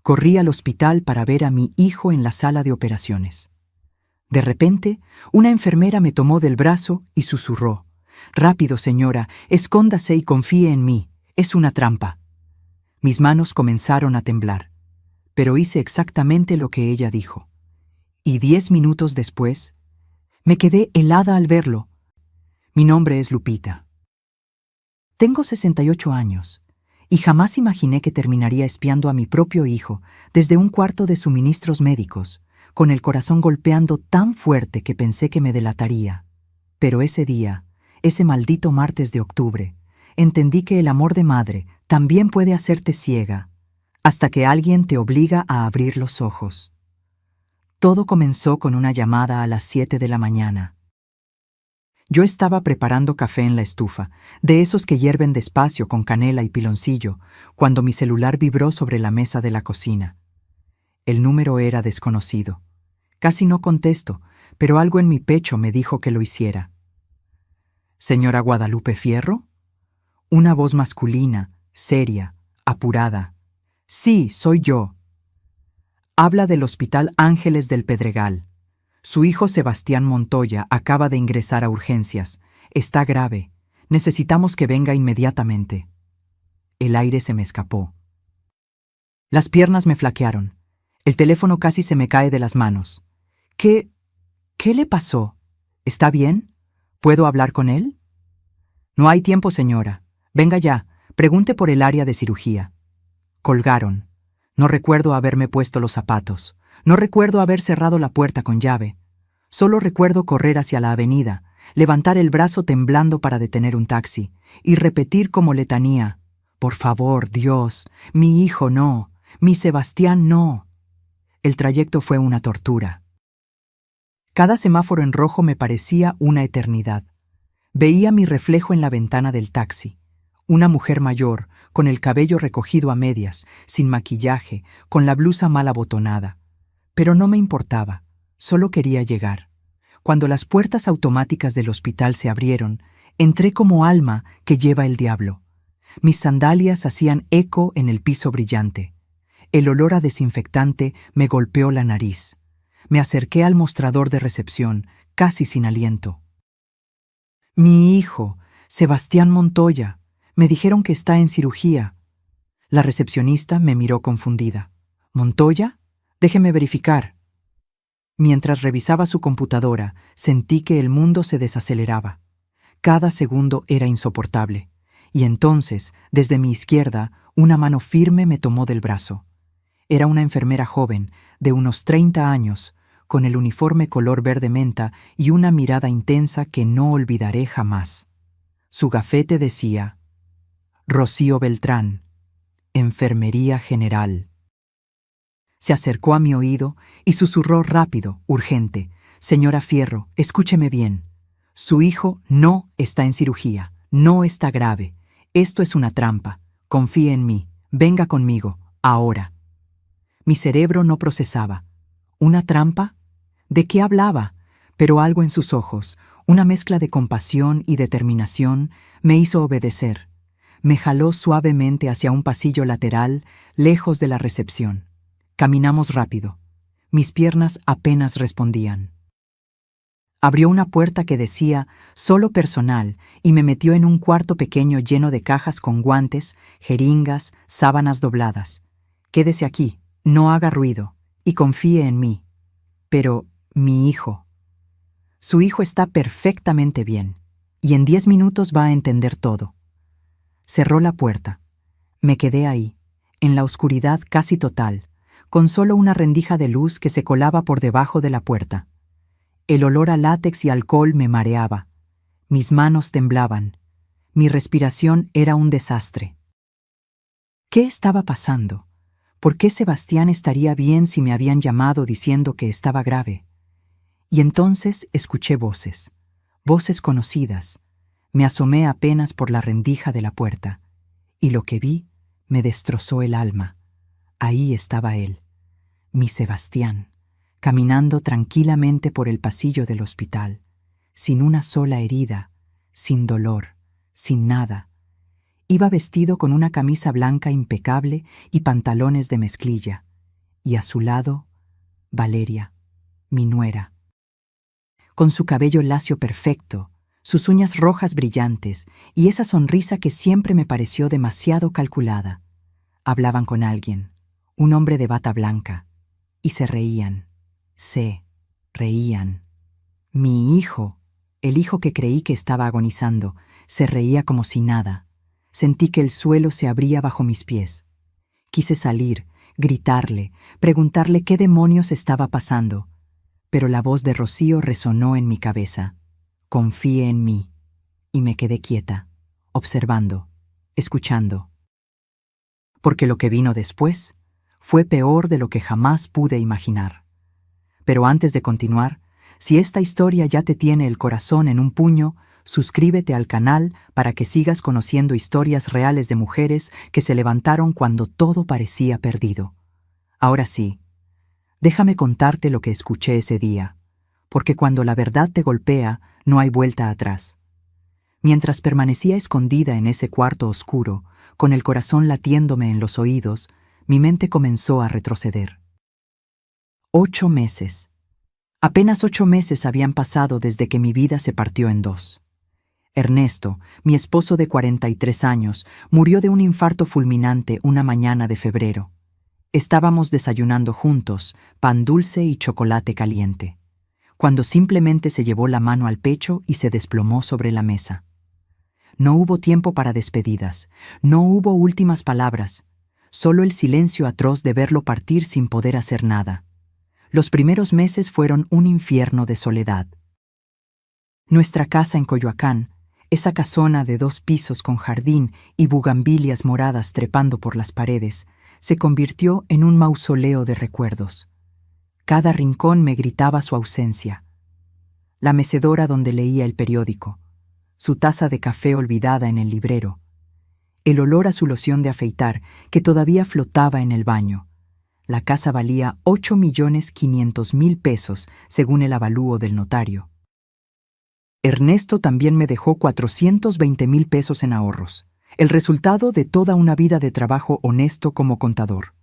Corrí al hospital para ver a mi hijo en la sala de operaciones. De repente, una enfermera me tomó del brazo y susurró: «Rápido, señora, escóndase y confíe en mí. Es una trampa». Mis manos comenzaron a temblar, pero hice exactamente lo que ella dijo. Y 10 minutos después, me quedé helada al verlo. Mi nombre es Lupita. Tengo 68 años y jamás imaginé que terminaría espiando a mi propio hijo desde un cuarto de suministros médicos, con el corazón golpeando tan fuerte que pensé que me delataría. Pero ese día, ese maldito martes de octubre, entendí que el amor de madre también puede hacerte ciega, hasta que alguien te obliga a abrir los ojos. Todo comenzó con una llamada a las 7 de la mañana. Yo estaba preparando café en la estufa, de esos que hierven despacio con canela y piloncillo, cuando mi celular vibró sobre la mesa de la cocina. El número era desconocido. Casi no contesto, pero algo en mi pecho me dijo que lo hiciera. «¿Señora Guadalupe Fierro?» Una voz masculina, seria, apurada. «Sí, soy yo». Habla del Hospital Ángeles del Pedregal. Su hijo Sebastián Montoya acaba de ingresar a urgencias. Está grave. Necesitamos que venga inmediatamente. El aire se me escapó. Las piernas me flaquearon. El teléfono casi se me cae de las manos. ¿Qué le pasó? ¿Está bien? ¿Puedo hablar con él? No hay tiempo, señora. Venga ya. Pregunte por el área de cirugía. Colgaron. No recuerdo haberme puesto los zapatos. No recuerdo haber cerrado la puerta con llave. Solo recuerdo correr hacia la avenida, levantar el brazo temblando para detener un taxi y repetir como letanía: «Por favor, Dios, mi hijo no, mi Sebastián no». El trayecto fue una tortura. Cada semáforo en rojo me parecía una eternidad. Veía mi reflejo en la ventana del taxi. Una mujer mayor, con el cabello recogido a medias, sin maquillaje, con la blusa mal abotonada. Pero no me importaba, solo quería llegar. Cuando las puertas automáticas del hospital se abrieron, entré como alma que lleva el diablo. Mis sandalias hacían eco en el piso brillante. El olor a desinfectante me golpeó la nariz. Me acerqué al mostrador de recepción, casi sin aliento. «Mi hijo, Sebastián Montoya. Me dijeron que está en cirugía». La recepcionista me miró confundida. «¿Montoya? Déjeme verificar». Mientras revisaba su computadora, sentí que el mundo se desaceleraba. Cada segundo era insoportable. Y entonces, desde mi izquierda, una mano firme me tomó del brazo. Era una enfermera joven, de unos 30 años, con el uniforme color verde menta y una mirada intensa que no olvidaré jamás. Su gafete decía: «Rocío Beltrán, Enfermería General». Se acercó a mi oído y susurró rápido, urgente: «Señora Fierro, escúcheme bien. Su hijo no está en cirugía, no está grave. Esto es una trampa. Confíe en mí. Venga conmigo, ahora». Mi cerebro no procesaba. ¿Una trampa? ¿De qué hablaba? Pero algo en sus ojos, una mezcla de compasión y determinación, me hizo obedecer. Me jaló suavemente hacia un pasillo lateral, lejos de la recepción. Caminamos rápido. Mis piernas apenas respondían. Abrió una puerta que decía «Solo personal» y me metió en un cuarto pequeño lleno de cajas con guantes, jeringas, sábanas dobladas. «Quédese aquí, no haga ruido, y confíe en mí». Pero mi hijo. Su hijo está perfectamente bien, y en 10 minutos va a entender todo. Cerró la puerta. Me quedé ahí, en la oscuridad casi total, con solo una rendija de luz que se colaba por debajo de la puerta. El olor a látex y alcohol me mareaba. Mis manos temblaban. Mi respiración era un desastre. ¿Qué estaba pasando? ¿Por qué Sebastián estaría bien si me habían llamado diciendo que estaba grave? Y entonces escuché voces, voces conocidas. Me asomé apenas por la rendija de la puerta, y lo que vi me destrozó el alma. Ahí estaba él, mi Sebastián, caminando tranquilamente por el pasillo del hospital, sin una sola herida, sin dolor, sin nada. Iba vestido con una camisa blanca impecable y pantalones de mezclilla, y a su lado, Valeria, mi nuera. Con su cabello lacio perfecto, sus uñas rojas brillantes y esa sonrisa que siempre me pareció demasiado calculada. Hablaban con alguien, un hombre de bata blanca, y se reían. Se reían. Mi hijo, el hijo que creí que estaba agonizando, se reía como si nada. Sentí que el suelo se abría bajo mis pies. Quise salir, gritarle, preguntarle qué demonios estaba pasando, pero la voz de Rocío resonó en mi cabeza. Confíe en mí. Y me quedé quieta, observando, escuchando. Porque lo que vino después fue peor de lo que jamás pude imaginar. Pero antes de continuar, si esta historia ya te tiene el corazón en un puño, suscríbete al canal para que sigas conociendo historias reales de mujeres que se levantaron cuando todo parecía perdido. Ahora sí, déjame contarte lo que escuché ese día, porque cuando la verdad te golpea, no hay vuelta atrás. Mientras permanecía escondida en ese cuarto oscuro, con el corazón latiéndome en los oídos, mi mente comenzó a retroceder. 8 meses. Apenas 8 meses habían pasado desde que mi vida se partió en dos. Ernesto, mi esposo de 43 años, murió de un infarto fulminante una mañana de febrero. Estábamos desayunando juntos, pan dulce y chocolate caliente, cuando simplemente se llevó la mano al pecho y se desplomó sobre la mesa. No hubo tiempo para despedidas, no hubo últimas palabras, solo el silencio atroz de verlo partir sin poder hacer nada. Los primeros meses fueron un infierno de soledad. Nuestra casa en Coyoacán, esa casona de 2 pisos con jardín y bugambilias moradas trepando por las paredes, se convirtió en un mausoleo de recuerdos. Cada rincón me gritaba su ausencia. La mecedora donde leía el periódico, su taza de café olvidada en el librero, el olor a su loción de afeitar que todavía flotaba en el baño. La casa valía 8.500.000 pesos, según el avalúo del notario. Ernesto también me dejó 420.000 pesos en ahorros, el resultado de toda una vida de trabajo honesto como contador.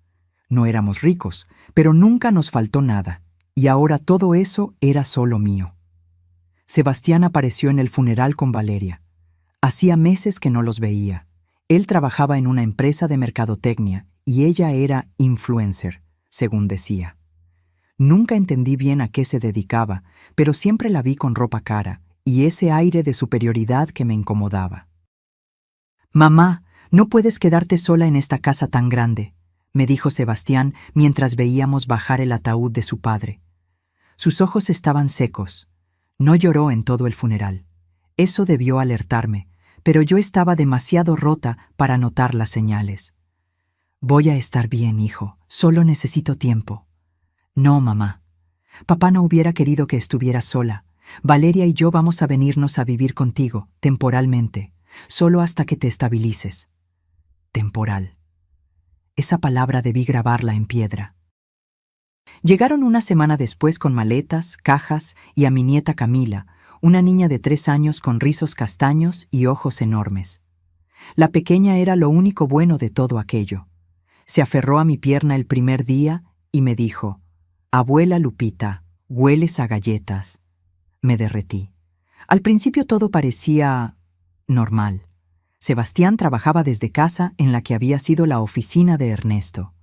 No éramos ricos, pero nunca nos faltó nada, y ahora todo eso era solo mío. Sebastián apareció en el funeral con Valeria. Hacía meses que no los veía. Él trabajaba en una empresa de mercadotecnia y ella era influencer, según decía. Nunca entendí bien a qué se dedicaba, pero siempre la vi con ropa cara y ese aire de superioridad que me incomodaba. «Mamá, no puedes quedarte sola en esta casa tan grande», me dijo Sebastián mientras veíamos bajar el ataúd de su padre. Sus ojos estaban secos. No lloró en todo el funeral. Eso debió alertarme, pero yo estaba demasiado rota para notar las señales. «Voy a estar bien, hijo. Solo necesito tiempo». «No, mamá. Papá no hubiera querido que estuvieras sola. Valeria y yo vamos a venirnos a vivir contigo, temporalmente, solo hasta que te estabilices». Temporal. Esa palabra debí grabarla en piedra. Llegaron una semana después con maletas, cajas y a mi nieta Camila, una niña de 3 años con rizos castaños y ojos enormes. La pequeña era lo único bueno de todo aquello. Se aferró a mi pierna el primer día y me dijo: «Abuela Lupita, hueles a galletas». Me derretí. Al principio todo parecía normal. Sebastián trabajaba desde casa en la que había sido la oficina de Ernesto.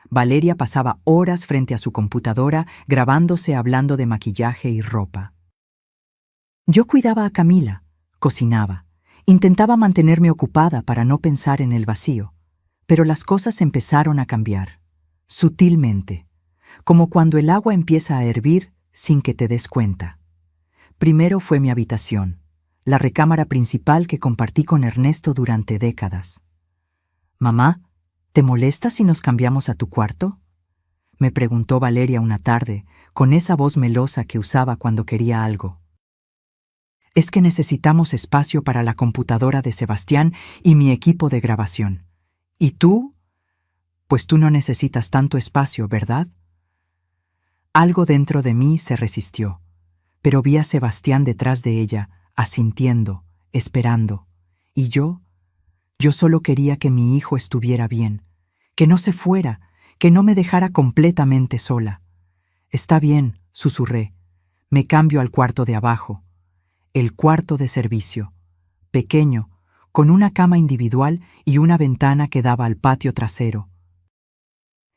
Valeria pasaba horas frente a su computadora grabándose hablando de maquillaje y ropa. Yo cuidaba a Camila, cocinaba, intentaba mantenerme ocupada para no pensar en el vacío, pero las cosas empezaron a cambiar, sutilmente, como cuando el agua empieza a hervir sin que te des cuenta. Primero fue mi habitación, la recámara principal que compartí con Ernesto durante décadas. «Mamá, ¿te molesta si nos cambiamos a tu cuarto?», me preguntó Valeria una tarde, con esa voz melosa que usaba cuando quería algo. «Es que necesitamos espacio para la computadora de Sebastián y mi equipo de grabación. ¿Y tú? Pues tú no necesitas tanto espacio, ¿verdad?». Algo dentro de mí se resistió, pero vi a Sebastián detrás de ella, asintiendo, esperando, y yo solo quería que mi hijo estuviera bien, que no se fuera, que no me dejara completamente sola. «Está bien», susurré. «Me cambio al cuarto de abajo». El cuarto de servicio, pequeño, con una cama individual y una ventana que daba al patio trasero.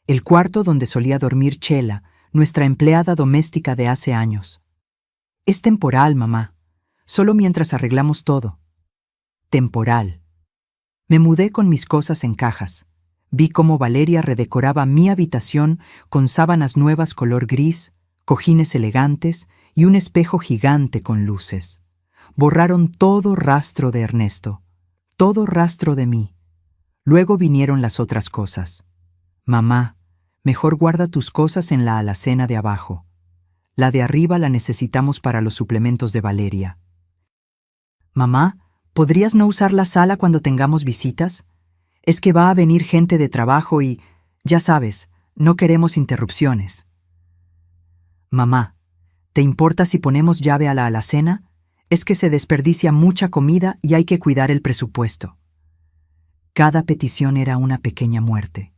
El cuarto donde solía dormir Chela, nuestra empleada doméstica de hace años. «Es temporal, mamá. Solo mientras arreglamos todo». Temporal. Me mudé con mis cosas en cajas. Vi cómo Valeria redecoraba mi habitación con sábanas nuevas color gris, cojines elegantes y un espejo gigante con luces. Borraron todo rastro de Ernesto, todo rastro de mí. Luego vinieron las otras cosas. «Mamá, mejor guarda tus cosas en la alacena de abajo. La de arriba la necesitamos para los suplementos de Valeria». «Mamá, ¿podrías no usar la sala cuando tengamos visitas? Es que va a venir gente de trabajo y, ya sabes, no queremos interrupciones». «Mamá, ¿te importa si ponemos llave a la alacena? Es que se desperdicia mucha comida y hay que cuidar el presupuesto». Cada petición era una pequeña muerte.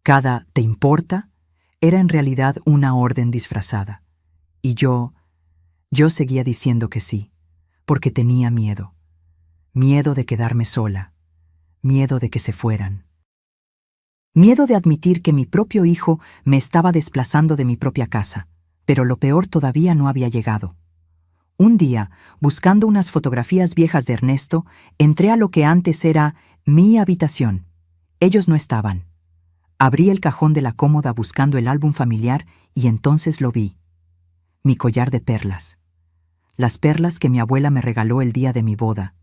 Cada «¿te importa?» era en realidad una orden disfrazada. Y yo seguía diciendo que sí, porque tenía miedo. Miedo de quedarme sola. Miedo de que se fueran. Miedo de admitir que mi propio hijo me estaba desplazando de mi propia casa, pero lo peor todavía no había llegado. Un día, buscando unas fotografías viejas de Ernesto, entré a lo que antes era mi habitación. Ellos no estaban. Abrí el cajón de la cómoda buscando el álbum familiar y entonces lo vi. Mi collar de perlas. Las perlas que mi abuela me regaló el día de mi boda.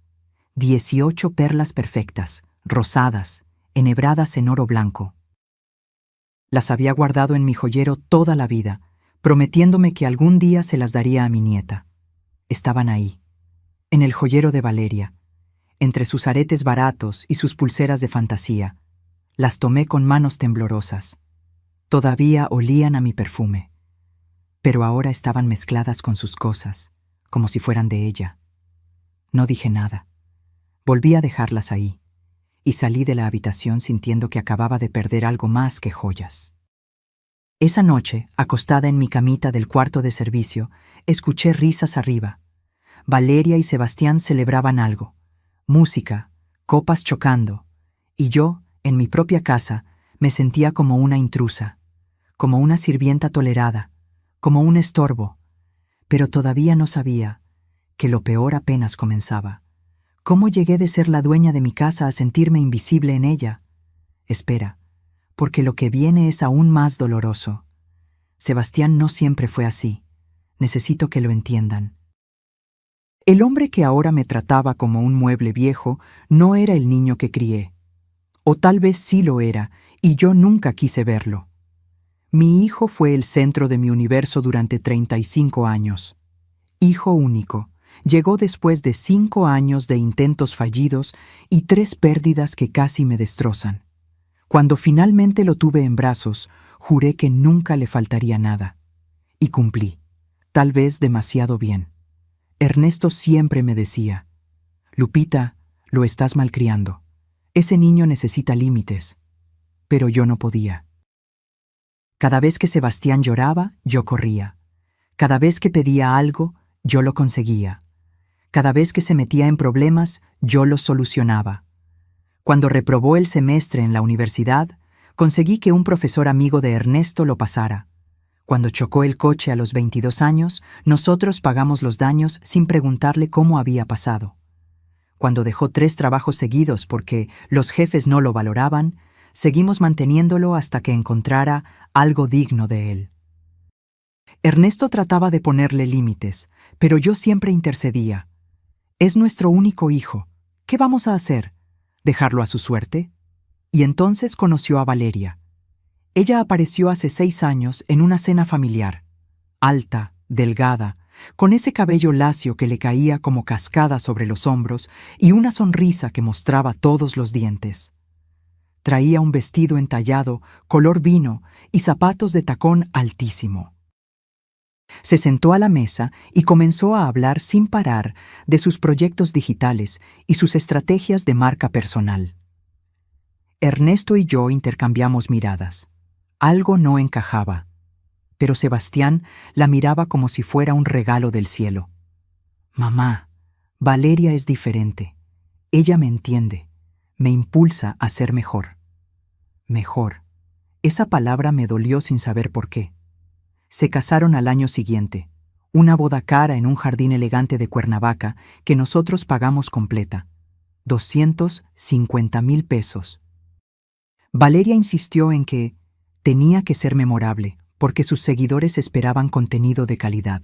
18 perlas perfectas, rosadas, enhebradas en oro blanco. Las había guardado en mi joyero toda la vida, prometiéndome que algún día se las daría a mi nieta. Estaban ahí, en el joyero de Valeria, entre sus aretes baratos y sus pulseras de fantasía. Las tomé con manos temblorosas. Todavía olían a mi perfume, pero ahora estaban mezcladas con sus cosas, como si fueran de ella. No dije nada. Volví a dejarlas ahí, y salí de la habitación sintiendo que acababa de perder algo más que joyas. Esa noche, acostada en mi camita del cuarto de servicio, escuché risas arriba. Valeria y Sebastián celebraban algo. Música, copas chocando, y yo, en mi propia casa, me sentía como una intrusa, como una sirvienta tolerada, como un estorbo, pero todavía no sabía que lo peor apenas comenzaba. ¿Cómo llegué de ser la dueña de mi casa a sentirme invisible en ella? Espera, porque lo que viene es aún más doloroso. Sebastián no siempre fue así. Necesito que lo entiendan. El hombre que ahora me trataba como un mueble viejo no era el niño que crié. O tal vez sí lo era, y yo nunca quise verlo. Mi hijo fue el centro de mi universo durante 35 años. Hijo único. Llegó después de 5 años de intentos fallidos y 3 pérdidas que casi me destrozan. Cuando finalmente lo tuve en brazos, juré que nunca le faltaría nada. Y cumplí, tal vez demasiado bien. Ernesto siempre me decía: «Lupita, lo estás malcriando. Ese niño necesita límites». Pero yo no podía. Cada vez que Sebastián lloraba, yo corría. Cada vez que pedía algo, yo lo conseguía. Cada vez que se metía en problemas, yo los solucionaba. Cuando reprobó el semestre en la universidad, conseguí que un profesor amigo de Ernesto lo pasara. Cuando chocó el coche a los 22 años, nosotros pagamos los daños sin preguntarle cómo había pasado. Cuando dejó 3 trabajos seguidos porque los jefes no lo valoraban, seguimos manteniéndolo hasta que encontrara algo digno de él. Ernesto trataba de ponerle límites, pero yo siempre intercedía. Es nuestro único hijo. ¿Qué vamos a hacer? ¿Dejarlo a su suerte? Y entonces conoció a Valeria. Ella apareció hace 6 años en una cena familiar. Alta, delgada, con ese cabello lacio que le caía como cascada sobre los hombros y una sonrisa que mostraba todos los dientes. Traía un vestido entallado, color vino y zapatos de tacón altísimo. Se sentó a la mesa y comenzó a hablar sin parar de sus proyectos digitales y sus estrategias de marca personal. Ernesto y yo intercambiamos miradas. Algo no encajaba, pero Sebastián la miraba como si fuera un regalo del cielo. Mamá, Valeria es diferente. Ella me entiende, me impulsa a ser mejor. Mejor. Esa palabra me dolió sin saber por qué. Se casaron al año siguiente, una boda cara en un jardín elegante de Cuernavaca que nosotros pagamos completa, 250,000 pesos. Valeria insistió en que tenía que ser memorable, porque sus seguidores esperaban contenido de calidad.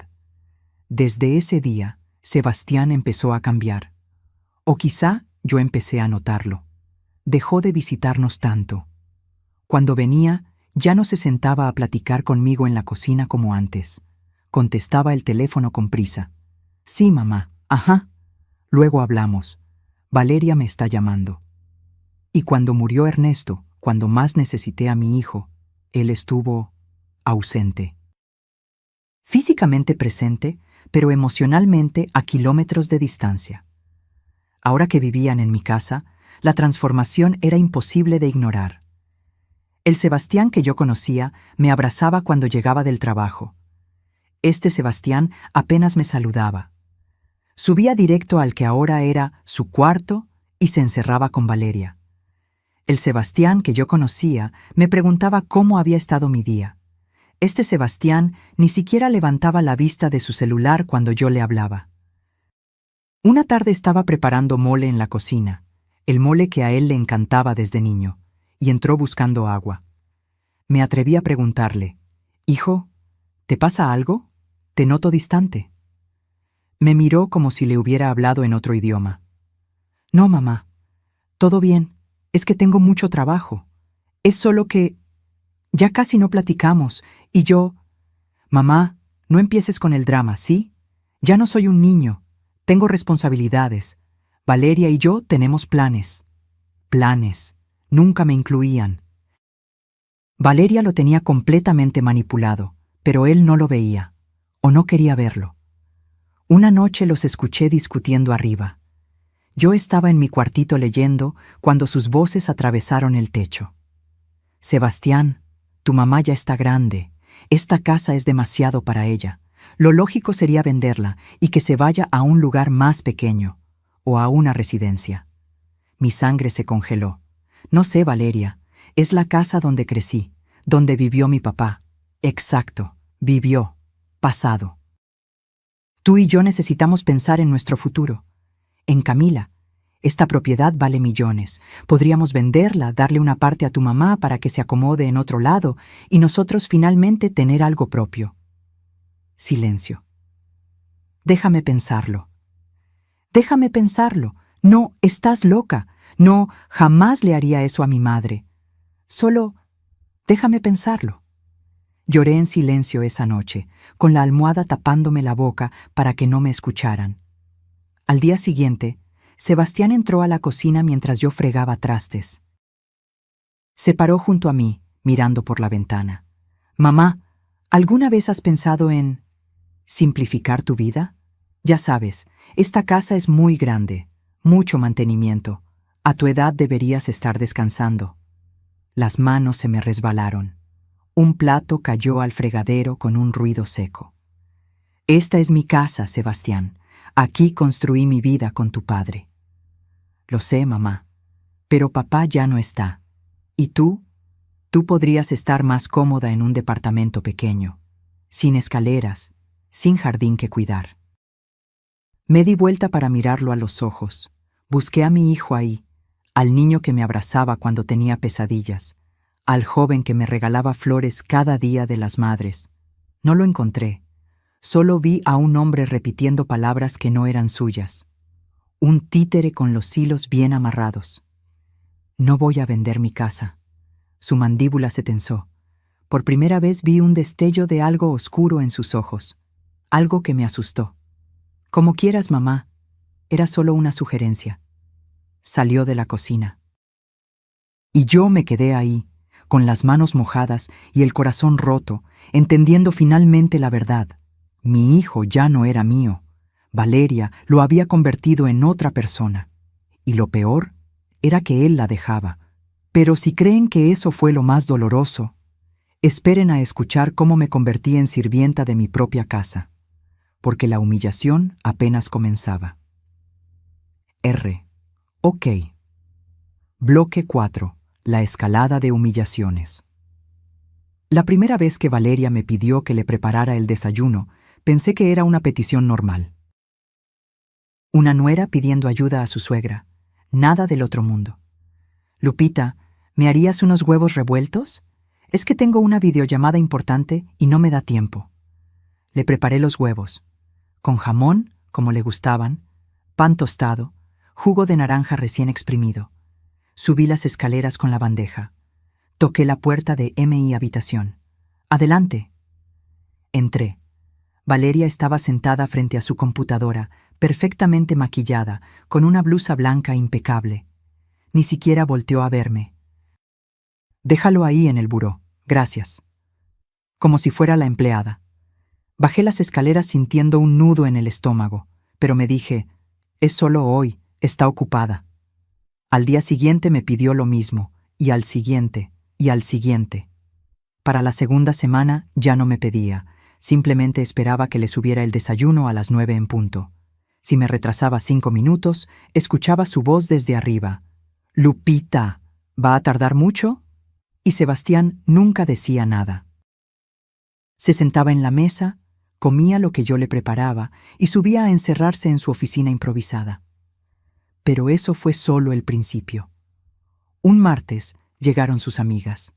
Desde ese día, Sebastián empezó a cambiar. O quizá yo empecé a notarlo. Dejó de visitarnos tanto. Cuando venía, ya no se sentaba a platicar conmigo en la cocina como antes. Contestaba el teléfono con prisa. Sí, mamá, ajá. Luego hablamos. Valeria me está llamando. Y cuando murió Ernesto, cuando más necesité a mi hijo, él estuvo ausente. Físicamente presente, pero emocionalmente a kilómetros de distancia. Ahora que vivían en mi casa, la transformación era imposible de ignorar. El Sebastián que yo conocía me abrazaba cuando llegaba del trabajo. Este Sebastián apenas me saludaba. Subía directo al que ahora era su cuarto y se encerraba con Valeria. El Sebastián que yo conocía me preguntaba cómo había estado mi día. Este Sebastián ni siquiera levantaba la vista de su celular cuando yo le hablaba. Una tarde estaba preparando mole en la cocina, el mole que a él le encantaba desde niño, y entró buscando agua. Me atreví a preguntarle, «Hijo, ¿te pasa algo? Te noto distante». Me miró como si le hubiera hablado en otro idioma. «No, mamá, todo bien, es que tengo mucho trabajo. Es solo que ya casi no platicamos, y yo... Mamá, no empieces con el drama, ¿sí? Ya no soy un niño, tengo responsabilidades. Valeria y yo tenemos planes». Planes. Nunca me incluían. Valeria lo tenía completamente manipulado, pero él no lo veía, o no quería verlo. Una noche los escuché discutiendo arriba. Yo estaba en mi cuartito leyendo cuando sus voces atravesaron el techo. «Sebastián, tu mamá ya está grande. Esta casa es demasiado para ella. Lo lógico sería venderla y que se vaya a un lugar más pequeño, o a una residencia». Mi sangre se congeló. «No sé, Valeria, es la casa donde crecí, donde vivió mi papá». Exacto, vivió, pasado. Tú y yo necesitamos pensar en nuestro futuro. En Camila. Esta propiedad vale millones. Podríamos venderla, darle una parte a tu mamá para que se acomode en otro lado y nosotros finalmente tener algo propio. Silencio. Déjame pensarlo. Déjame pensarlo. No, estás loca. No, jamás le haría eso a mi madre. Solo déjame pensarlo. Lloré en silencio esa noche, con la almohada tapándome la boca para que no me escucharan. Al día siguiente, Sebastián entró a la cocina mientras yo fregaba trastes. Se paró junto a mí, mirando por la ventana. «Mamá, ¿alguna vez has pensado en simplificar tu vida? Ya sabes, esta casa es muy grande, mucho mantenimiento. A tu edad deberías estar descansando». Las manos se me resbalaron. Un plato cayó al fregadero con un ruido seco. «Esta es mi casa, Sebastián. Aquí construí mi vida con tu padre». «Lo sé, mamá, pero papá ya no está. ¿Y tú? Tú podrías estar más cómoda en un departamento pequeño, sin escaleras, sin jardín que cuidar». Me di vuelta para mirarlo a los ojos. Busqué a mi hijo ahí, al niño que me abrazaba cuando tenía pesadillas, al joven que me regalaba flores cada día de las madres. No lo encontré. Solo vi a un hombre repitiendo palabras que no eran suyas. Un títere con los hilos bien amarrados. «No voy a vender mi casa». Su mandíbula se tensó. Por primera vez vi un destello de algo oscuro en sus ojos. Algo que me asustó. «Como quieras, mamá. Era solo una sugerencia». Salió de la cocina. Y yo me quedé ahí, con las manos mojadas y el corazón roto, entendiendo finalmente la verdad. Mi hijo ya no era mío. Valeria lo había convertido en otra persona. Y lo peor era que él la dejaba. Pero si creen que eso fue lo más doloroso, Esperen a escuchar cómo me convertí en sirvienta de mi propia casa, porque la humillación apenas comenzaba. Ok. Bloque 4. La escalada de humillaciones. La primera vez que Valeria me pidió que le preparara el desayuno, pensé que era una petición normal. Una nuera pidiendo ayuda a su suegra. Nada del otro mundo. Lupita, ¿me harías unos huevos revueltos? Es que tengo una videollamada importante y no me da tiempo. Le preparé los huevos, con jamón, como le gustaban, pan tostado, jugo de naranja recién exprimido. Subí las escaleras con la bandeja. Toqué la puerta de mi habitación. ¡Adelante! Entré. Valeria estaba sentada frente a su computadora, perfectamente maquillada, con una blusa blanca impecable. Ni siquiera volteó a verme. Déjalo ahí en el buró, gracias. Como si fuera la empleada. Bajé las escaleras sintiendo un nudo en el estómago, pero me dije, es solo hoy, está ocupada. Al día siguiente me pidió lo mismo, y al siguiente, y al siguiente. Para la segunda semana ya no me pedía, simplemente esperaba que le subiera el desayuno a las 9 en punto. Si me retrasaba 5 minutos, escuchaba su voz desde arriba. «Lupita, ¿va a tardar mucho?» Y Sebastián nunca decía nada. Se sentaba en la mesa, comía lo que yo le preparaba y subía a encerrarse en su oficina improvisada. Pero eso fue solo el principio. Un martes llegaron sus amigas.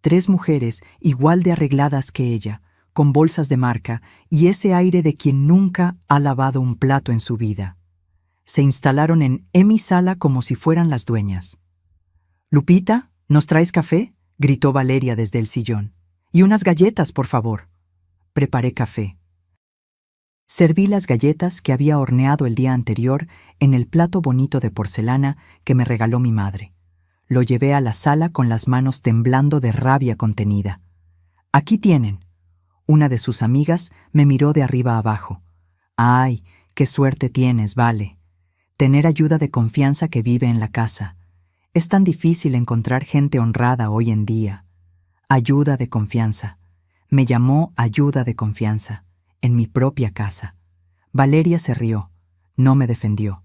3 mujeres igual de arregladas que ella, con bolsas de marca y ese aire de quien nunca ha lavado un plato en su vida. Se instalaron en mi sala como si fueran las dueñas. «Lupita, ¿nos traes café?», gritó Valeria desde el sillón. «Y unas galletas, por favor». Preparé café. Serví las galletas que había horneado el día anterior en el plato bonito de porcelana que me regaló mi madre. Lo llevé a la sala con las manos temblando de rabia contenida. «Aquí tienen». Una de sus amigas me miró de arriba abajo. «Ay, qué suerte tienes, Vale. Tener ayuda de confianza que vive en la casa. Es tan difícil encontrar gente honrada hoy en día. Ayuda de confianza». Me llamó ayuda de confianza, en mi propia casa. Valeria se rió, no me defendió.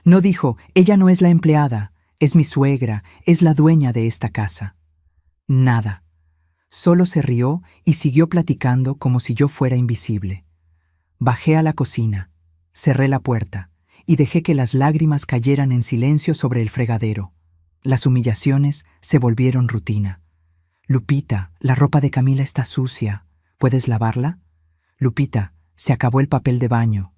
No dijo, ella no es la empleada, es mi suegra, es la dueña de esta casa. Nada. Solo se rió y siguió platicando como si yo fuera invisible. Bajé a la cocina, cerré la puerta y dejé que las lágrimas cayeran en silencio sobre el fregadero. Las humillaciones se volvieron rutina. «Lupita, la ropa de Camila está sucia. ¿Puedes lavarla? Lupita, se acabó el papel de baño.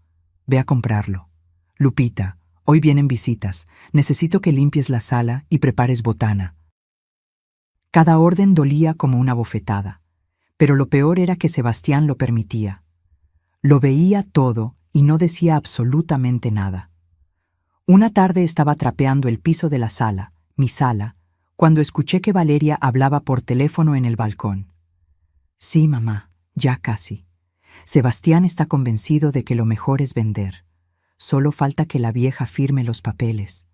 Ve a comprarlo. Lupita, hoy vienen visitas. Necesito que limpies la sala y prepares botana». Cada orden dolía como una bofetada, pero lo peor era que Sebastián lo permitía. Lo veía todo y no decía absolutamente nada. Una tarde estaba trapeando el piso de la sala, mi sala, cuando escuché que Valeria hablaba por teléfono en el balcón. «Sí, mamá, ya casi. Sebastián está convencido de que lo mejor es vender. Solo falta que la vieja firme los papeles.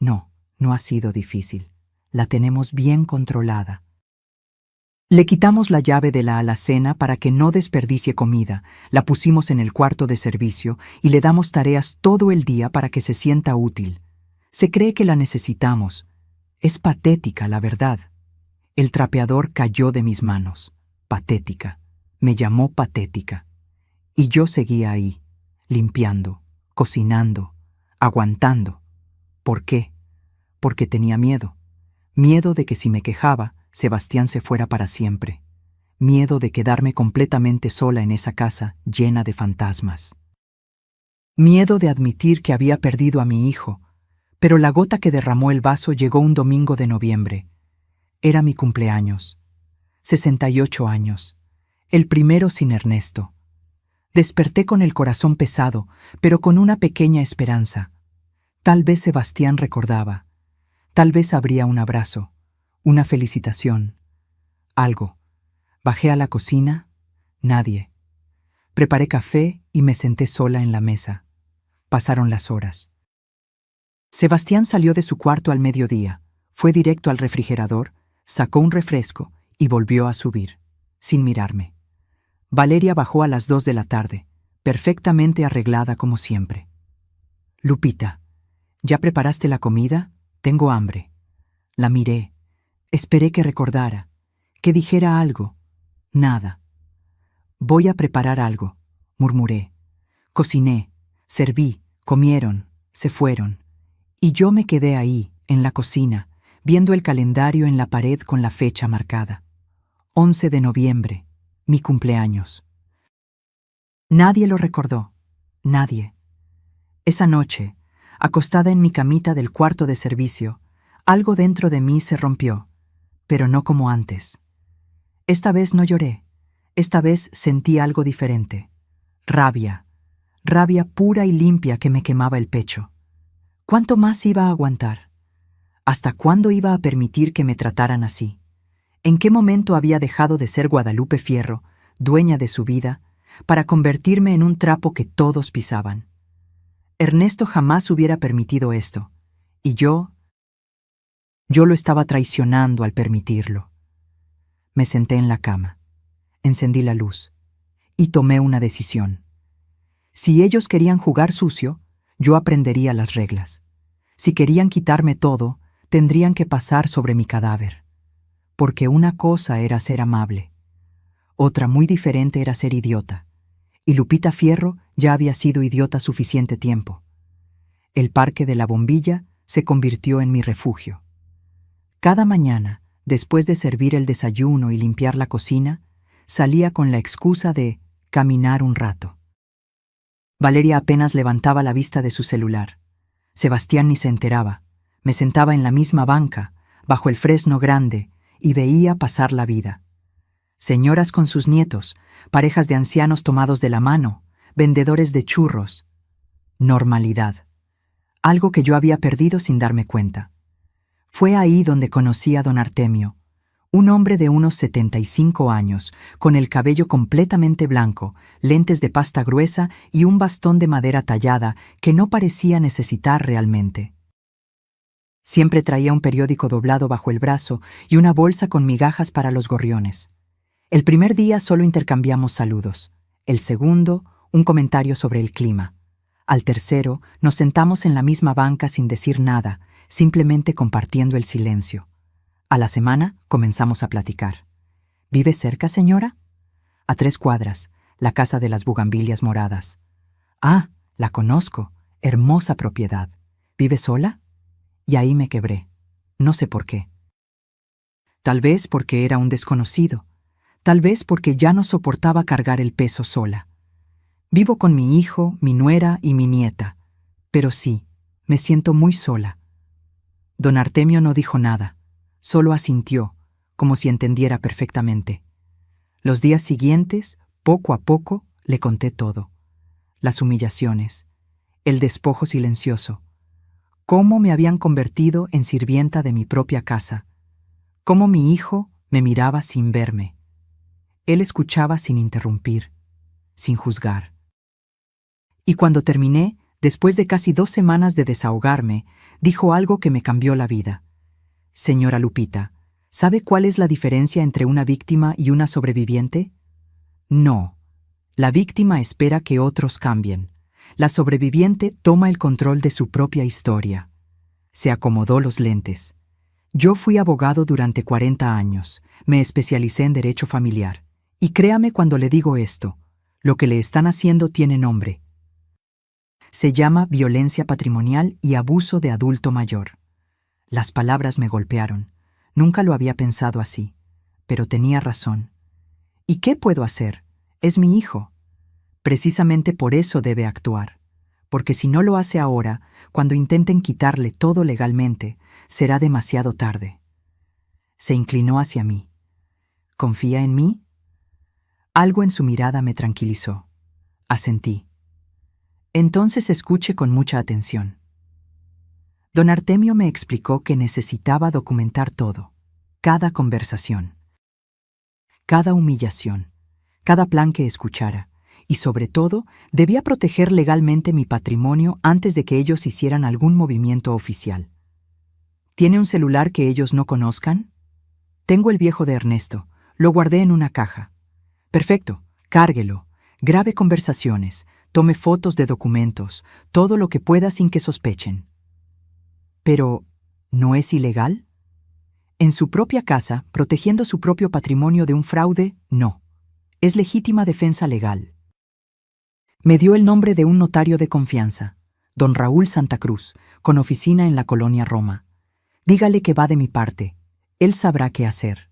No, no ha sido difícil. La tenemos bien controlada. Le quitamos la llave de la alacena para que no desperdicie comida, la pusimos en el cuarto de servicio y le damos tareas todo el día para que se sienta útil. Se cree que la necesitamos. Es patética, la verdad». El trapeador cayó de mis manos. Patética. Me llamó patética. Y yo seguía ahí, limpiando, cocinando, aguantando. ¿Por qué? Porque tenía miedo. Miedo de que si me quejaba, Sebastián se fuera para siempre. Miedo de quedarme completamente sola en esa casa llena de fantasmas. Miedo de admitir que había perdido a mi hijo, pero la gota que derramó el vaso llegó un domingo de noviembre. Era mi cumpleaños. 68 años. El primero sin Ernesto. Desperté con el corazón pesado, pero con una pequeña esperanza. Tal vez Sebastián recordaba. Tal vez habría un abrazo, una felicitación, algo. Bajé a la cocina, nadie. Preparé café y me senté sola en la mesa. Pasaron las horas. Sebastián salió de su cuarto al mediodía, fue directo al refrigerador, sacó un refresco y volvió a subir, sin mirarme. Valeria bajó a las 2 de la tarde, perfectamente arreglada como siempre. «Lupita, ¿ya preparaste la comida? Tengo hambre». La miré. Esperé que recordara, que dijera algo. Nada. «Voy a preparar algo», murmuré. Cociné, serví, comieron, se fueron. Y yo me quedé ahí, en la cocina, viendo el calendario en la pared con la fecha marcada. 11 de noviembre, mi cumpleaños. Nadie lo recordó. Nadie. Esa noche, acostada en mi camita del cuarto de servicio, algo dentro de mí se rompió, pero no como antes. Esta vez no lloré. Esta vez sentí algo diferente. Rabia. Rabia pura y limpia que me quemaba el pecho. ¿Cuánto más iba a aguantar? ¿Hasta cuándo iba a permitir que me trataran así? ¿En qué momento había dejado de ser Guadalupe Fierro, dueña de su vida, para convertirme en un trapo que todos pisaban? Ernesto jamás hubiera permitido esto, y yo lo estaba traicionando al permitirlo. Me senté en la cama, encendí la luz, y tomé una decisión. Si ellos querían jugar sucio, yo aprendería las reglas. Si querían quitarme todo, tendrían que pasar sobre mi cadáver. Porque una cosa era ser amable, otra muy diferente era ser idiota, y Lupita Fierro ya había sido idiota suficiente tiempo. El parque de la bombilla se convirtió en mi refugio. Cada mañana, después de servir el desayuno y limpiar la cocina, salía con la excusa de caminar un rato. Valeria apenas levantaba la vista de su celular. Sebastián ni se enteraba. Me sentaba en la misma banca, bajo el fresno grande, y veía pasar la vida. Señoras con sus nietos, parejas de ancianos tomados de la mano, vendedores de churros. Normalidad. Algo que yo había perdido sin darme cuenta. Fue ahí donde conocí a don Artemio, un hombre de unos 75 años, con el cabello completamente blanco, lentes de pasta gruesa y un bastón de madera tallada que no parecía necesitar realmente. Siempre traía un periódico doblado bajo el brazo y una bolsa con migajas para los gorriones. El primer día solo intercambiamos saludos. El segundo, un comentario sobre el clima. Al tercero, nos sentamos en la misma banca sin decir nada, simplemente compartiendo el silencio. A la semana comenzamos a platicar. ¿Vive cerca, señora? A 3 cuadras, la casa de las bugambilias moradas. Ah, la conozco. Hermosa propiedad. ¿Vive sola? Y ahí me quebré. No sé por qué. Tal vez porque era un desconocido. Tal vez porque ya no soportaba cargar el peso sola. Vivo con mi hijo, mi nuera y mi nieta. Pero sí, me siento muy sola. Don Artemio no dijo nada. Solo asintió, como si entendiera perfectamente. Los días siguientes, poco a poco, le conté todo. Las humillaciones, el despojo silencioso, cómo me habían convertido en sirvienta de mi propia casa, cómo mi hijo me miraba sin verme. Él escuchaba sin interrumpir, sin juzgar. Y cuando terminé, después de casi 2 semanas de desahogarme, dijo algo que me cambió la vida. Señora Lupita, ¿sabe cuál es la diferencia entre una víctima y una sobreviviente? No. La víctima espera que otros cambien. La sobreviviente toma el control de su propia historia. Se acomodó los lentes. Yo fui abogado durante 40 años. Me especialicé en derecho familiar. Y créame cuando le digo esto, lo que le están haciendo tiene nombre. Se llama violencia patrimonial y abuso de adulto mayor. Las palabras me golpearon. Nunca lo había pensado así, pero tenía razón. ¿Y qué puedo hacer? Es mi hijo. Precisamente por eso debe actuar, porque si no lo hace ahora, cuando intenten quitarle todo legalmente, será demasiado tarde. Se inclinó hacia mí. ¿Confía en mí? Algo en su mirada me tranquilizó. Asentí. Entonces escuche con mucha atención. Don Artemio me explicó que necesitaba documentar todo, cada conversación, cada humillación, cada plan que escuchara, y sobre todo, debía proteger legalmente mi patrimonio antes de que ellos hicieran algún movimiento oficial. ¿Tiene un celular que ellos no conozcan? Tengo el viejo de Ernesto, Lo guardé en una caja. Perfecto, cárguelo, grabe conversaciones, tome fotos de documentos, todo lo que pueda sin que sospechen. Pero, ¿no es ilegal? En su propia casa, protegiendo su propio patrimonio de un fraude, no. Es legítima defensa legal. Me dio el nombre de un notario de confianza, don Raúl Santa Cruz, con oficina en la colonia Roma. Dígale que va de mi parte. Él sabrá qué hacer.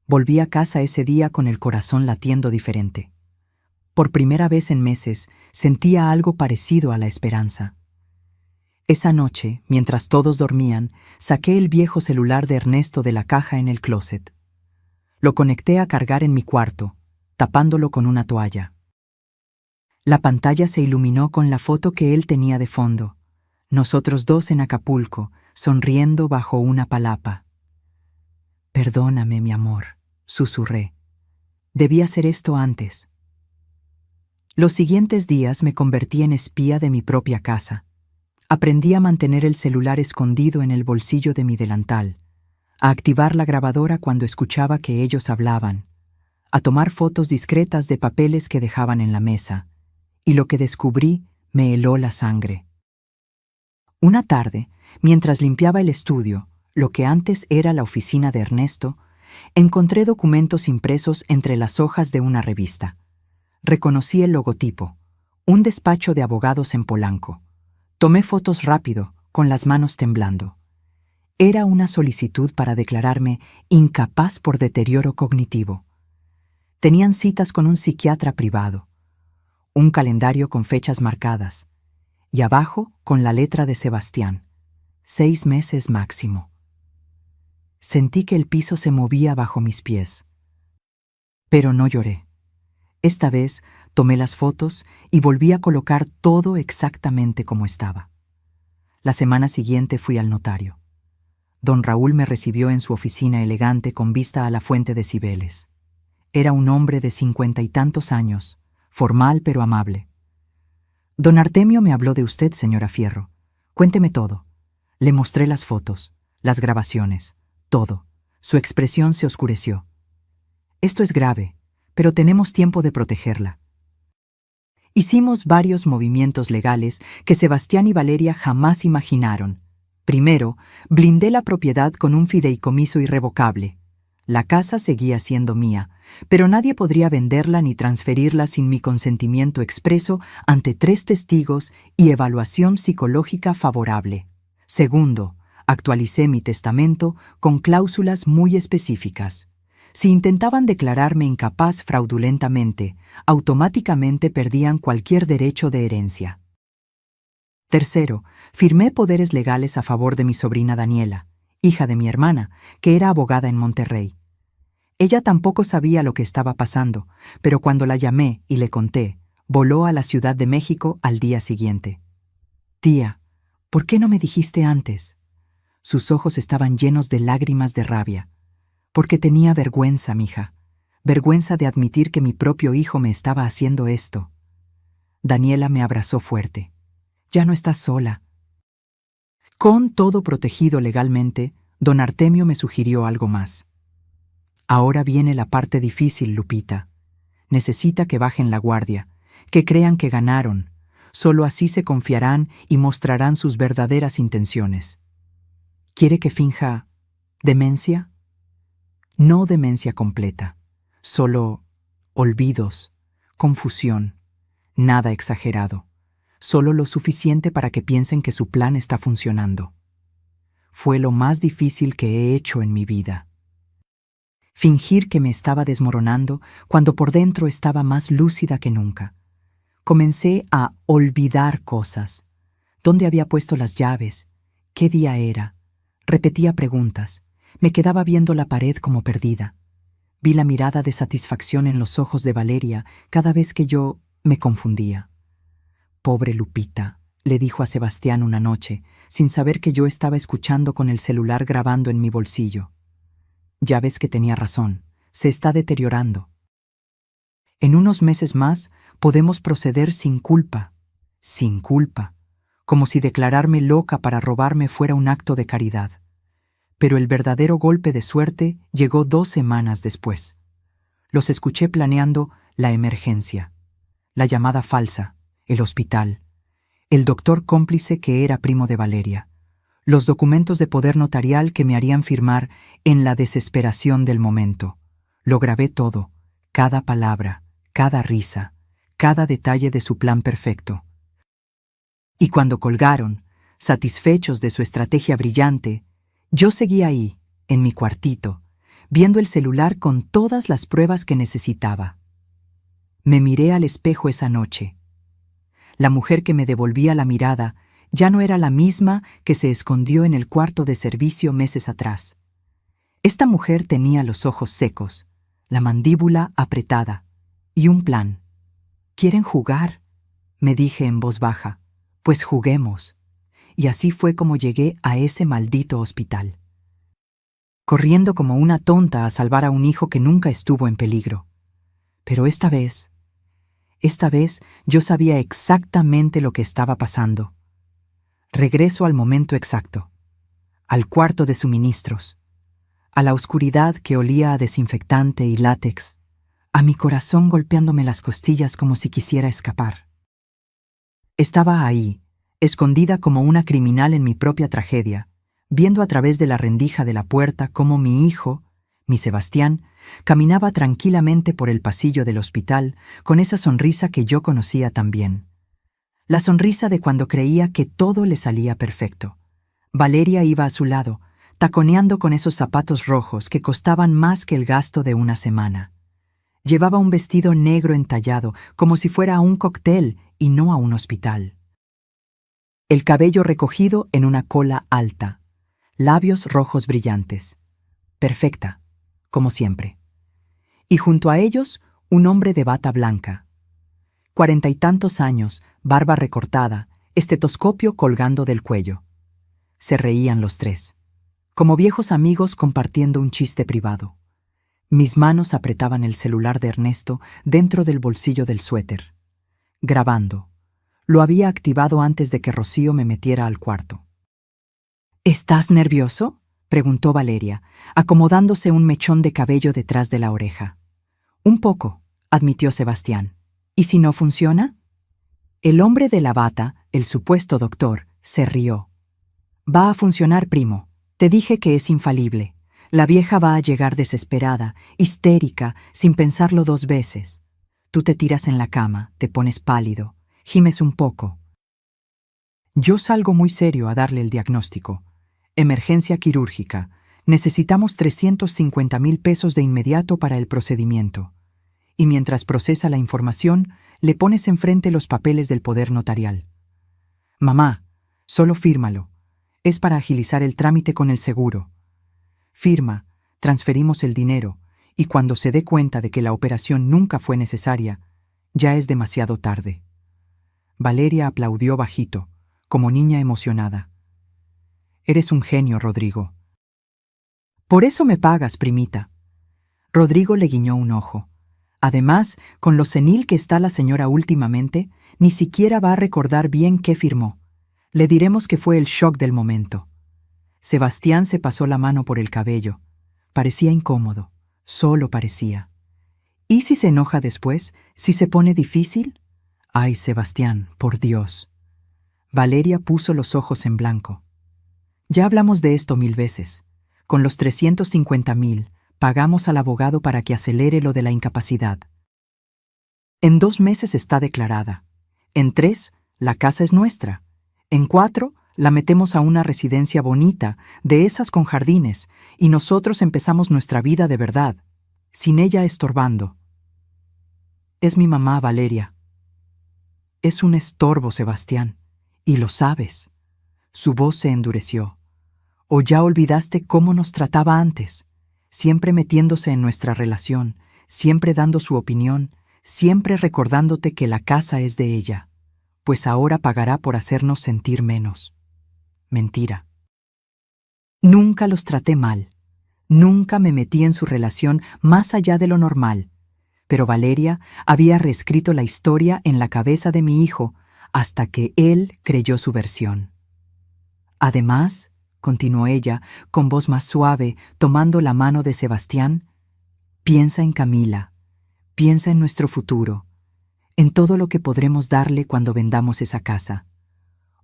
Volví a casa ese día con el corazón latiendo diferente. Por primera vez en meses, sentía algo parecido a la esperanza. Esa noche, mientras todos dormían, saqué el viejo celular de Ernesto de la caja en el closet. Lo conecté a cargar en mi cuarto, tapándolo con una toalla. La pantalla se iluminó con la foto que él tenía de fondo. Nosotros dos en Acapulco, sonriendo bajo una palapa. «Perdóname, mi amor», susurré. «Debí hacer esto antes». Los siguientes días me convertí en espía de mi propia casa. Aprendí a mantener el celular escondido en el bolsillo de mi delantal, a activar la grabadora cuando escuchaba que ellos hablaban, a tomar fotos discretas de papeles que dejaban en la mesa, y lo que descubrí me heló la sangre. Una tarde, mientras limpiaba el estudio, lo que antes era la oficina de Ernesto, encontré documentos impresos entre las hojas de una revista. Reconocí el logotipo, un despacho de abogados en Polanco. Tomé fotos rápido, con las manos temblando. Era una solicitud para declararme incapaz por deterioro cognitivo. Tenían citas con un psiquiatra privado, un calendario con fechas marcadas, y abajo con la letra de Sebastián, 6 meses máximo. Sentí que el piso se movía bajo mis pies. Pero no lloré. Esta vez tomé las fotos y volví a colocar todo exactamente como estaba. La semana siguiente fui al notario. Don Raúl me recibió en su oficina elegante con vista a la fuente de Cibeles. Era un hombre de 50 y tantos años, formal pero amable. «Don Artemio me habló de usted, señora Fierro. Cuénteme todo». Le mostré las fotos, las grabaciones, todo. Su expresión se oscureció. «Esto es grave, pero tenemos tiempo de protegerla». Hicimos varios movimientos legales que Sebastián y Valeria jamás imaginaron. Primero, blindé la propiedad con un fideicomiso irrevocable. La casa seguía siendo mía, pero nadie podría venderla ni transferirla sin mi consentimiento expreso ante 3 testigos y evaluación psicológica favorable. Segundo, actualicé mi testamento con cláusulas muy específicas. Si intentaban declararme incapaz fraudulentamente, automáticamente perdían cualquier derecho de herencia. Tercero, firmé poderes legales a favor de mi sobrina Daniela, hija de mi hermana, que era abogada en Monterrey. Ella tampoco sabía lo que estaba pasando, pero cuando la llamé y le conté, voló a la Ciudad de México al día siguiente. «Tía, ¿por qué no me dijiste antes?» Sus ojos estaban llenos de lágrimas de rabia. «Porque tenía vergüenza, mija. Vergüenza de admitir que mi propio hijo me estaba haciendo esto». Daniela me abrazó fuerte. «Ya no estás sola». Con todo protegido legalmente, don Artemio me sugirió algo más. «Ahora viene la parte difícil, Lupita. Necesita que bajen la guardia, que crean que ganaron. Solo así se confiarán y mostrarán sus verdaderas intenciones». «¿Quiere que finja demencia?» No demencia completa, solo olvidos, confusión, nada exagerado, solo lo suficiente para que piensen que su plan está funcionando. Fue lo más difícil que he hecho en mi vida. Fingir que me estaba desmoronando cuando por dentro estaba más lúcida que nunca. Comencé a olvidar cosas. ¿Dónde había puesto las llaves? ¿Qué día era? Repetía preguntas. Me quedaba viendo la pared como perdida. Vi la mirada de satisfacción en los ojos de Valeria cada vez que yo me confundía. «Pobre Lupita», le dijo a Sebastián una noche, sin saber que yo estaba escuchando con el celular grabando en mi bolsillo. «Ya ves que tenía razón, se está deteriorando. En unos meses más podemos proceder sin culpa, como si declararme loca para robarme fuera un acto de caridad». Pero el verdadero golpe de suerte llegó 2 semanas después. Los escuché planeando la emergencia, la llamada falsa, el hospital, el doctor cómplice que era primo de Valeria, los documentos de poder notarial que me harían firmar en la desesperación del momento. Lo grabé todo, cada palabra, cada risa, cada detalle de su plan perfecto. Y cuando colgaron, satisfechos de su estrategia brillante, yo seguía ahí, en mi cuartito, viendo el celular con todas las pruebas que necesitaba. Me miré al espejo esa noche. La mujer que me devolvía la mirada ya no era la misma que se escondió en el cuarto de servicio meses atrás. Esta mujer tenía los ojos secos, la mandíbula apretada y un plan. ¿Quieren jugar?, me dije en voz baja. Pues juguemos. Y así fue como llegué a ese maldito hospital. Corriendo como una tonta a salvar a un hijo que nunca estuvo en peligro. Pero esta vez yo sabía exactamente lo que estaba pasando. Regreso al momento exacto, al cuarto de suministros, a la oscuridad que olía a desinfectante y látex, a mi corazón golpeándome las costillas como si quisiera escapar. Estaba ahí, escondida como una criminal en mi propia tragedia, viendo a través de la rendija de la puerta cómo mi hijo, mi Sebastián, caminaba tranquilamente por el pasillo del hospital con esa sonrisa que yo conocía tan bien. La sonrisa de cuando creía que todo le salía perfecto. Valeria iba a su lado, taconeando con esos zapatos rojos que costaban más que el gasto de una semana. Llevaba un vestido negro entallado, como si fuera a un cóctel y no a un hospital. El cabello recogido en una cola alta, labios rojos brillantes. Perfecta, como siempre. Y junto a ellos, un hombre de bata blanca. 40 y tantos años, barba recortada, estetoscopio colgando del cuello. Se reían los tres, como viejos amigos compartiendo un chiste privado. Mis manos apretaban el celular de Ernesto dentro del bolsillo del suéter. Grabando. Lo había activado antes de que Rocío me metiera al cuarto. ¿Estás nervioso?, preguntó Valeria, acomodándose un mechón de cabello detrás de la oreja. Un poco, admitió Sebastián. ¿Y si no funciona? El hombre de la bata, el supuesto doctor, se rió. Va a funcionar, primo. Te dije que es infalible. La vieja va a llegar desesperada, histérica, sin pensarlo 2 veces. Tú te tiras en la cama, te pones pálido, gimes un poco. Yo salgo muy serio a darle el diagnóstico. Emergencia quirúrgica. Necesitamos 350,000 pesos de inmediato para el procedimiento. Y mientras procesa la información, le pones enfrente los papeles del poder notarial. Mamá, solo fírmalo. Es para agilizar el trámite con el seguro. Firma, transferimos el dinero, y cuando se dé cuenta de que la operación nunca fue necesaria, ya es demasiado tarde. Valeria aplaudió bajito, como niña emocionada. Eres un genio, Rodrigo. Por eso me pagas, primita. Rodrigo le guiñó un ojo. Además, con lo senil que está la señora últimamente, ni siquiera va a recordar bien qué firmó. Le diremos que fue el shock del momento. Sebastián se pasó la mano por el cabello. Parecía incómodo, solo parecía. ¿Y si se enoja después? ¿Si se pone difícil? Ay, Sebastián, por Dios. Valeria puso los ojos en blanco. Ya hablamos de esto 1000 veces. Con los 350,000, pagamos al abogado para que acelere lo de la incapacidad. En 2 meses está declarada. En 3, la casa es nuestra. En 4, la metemos a una residencia bonita, de esas con jardines, y nosotros empezamos nuestra vida de verdad, sin ella estorbando. Es mi mamá, Valeria. Es un estorbo, Sebastián, y lo sabes. Su voz se endureció. ¿O ya olvidaste cómo nos trataba antes? Siempre metiéndose en nuestra relación, siempre dando su opinión, siempre recordándote que la casa es de ella, pues ahora pagará por hacernos sentir menos. Mentira. Nunca los traté mal. Nunca me metí en su relación más allá de lo normal. Pero Valeria había reescrito la historia en la cabeza de mi hijo hasta que él creyó su versión. Además, continuó ella, con voz más suave, tomando la mano de Sebastián, piensa en Camila, Piensa en nuestro futuro, en todo lo que podremos darle cuando vendamos esa casa.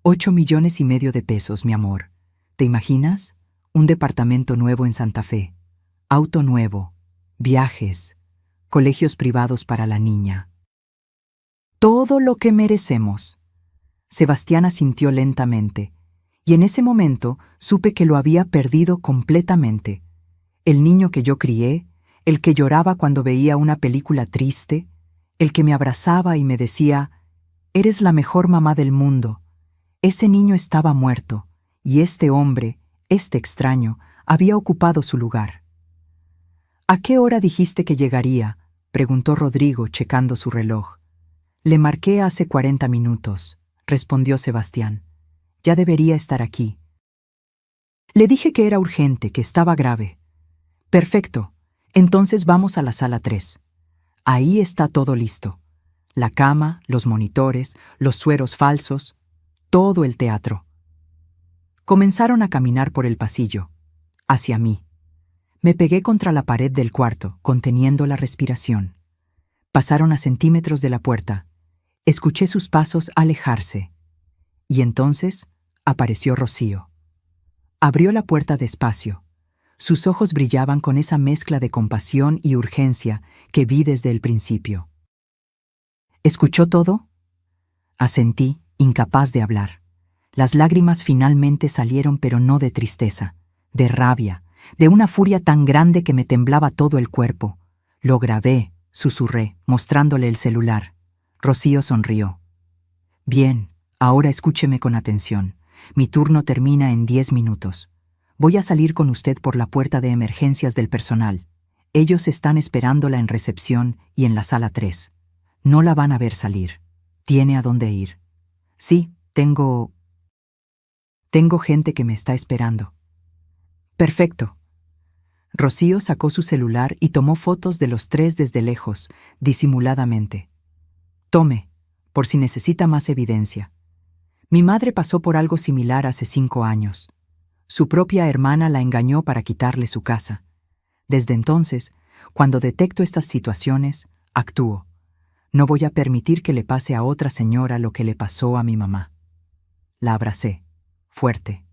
8,5 millones de pesos, mi amor. ¿Te imaginas? Un departamento nuevo en Santa Fe, auto nuevo, viajes, colegios privados para la niña. Todo lo que merecemos. Sebastián asintió lentamente, y en ese momento supe que lo había perdido completamente. El niño que yo crié, el que lloraba cuando veía una película triste, el que me abrazaba y me decía, «Eres la mejor mamá del mundo». Ese niño estaba muerto, y este hombre, este extraño, había ocupado su lugar. «¿A qué hora dijiste que llegaría?», preguntó Rodrigo, checando su reloj. «Le marqué hace 40 minutos», respondió Sebastián. «Ya debería estar aquí». Le dije que era urgente, que estaba grave. «Perfecto. Entonces vamos a la sala 3. Ahí está todo listo. La cama, los monitores, los sueros falsos, todo el teatro». Comenzaron a caminar por el pasillo, hacia mí. Me pegué contra la pared del cuarto, conteniendo la respiración. Pasaron a centímetros de la puerta. Escuché sus pasos alejarse. Y entonces apareció Rocío. Abrió la puerta despacio. Sus ojos brillaban con esa mezcla de compasión y urgencia que vi desde el principio. ¿Escuchó todo? Asentí, incapaz de hablar. Las lágrimas finalmente salieron, pero no de tristeza, de rabia, de una furia tan grande que me temblaba todo el cuerpo. Lo grabé, susurré, mostrándole el celular. Rocío sonrió. «Bien, ahora escúcheme con atención. Mi turno termina en 10 minutos. Voy a salir con usted por la puerta de emergencias del personal. Ellos están esperándola en recepción y en la sala 3. No la van a ver salir. Tiene a dónde ir». «Sí, tengo gente que me está esperando». «Perfecto». Rocío sacó su celular y tomó fotos de los 3 desde lejos, disimuladamente. «Tome, por si necesita más evidencia. Mi madre pasó por algo similar hace 5 años. Su propia hermana la engañó para quitarle su casa. Desde entonces, cuando detecto estas situaciones, actúo. No voy a permitir que le pase a otra señora lo que le pasó a mi mamá». La abracé, fuerte.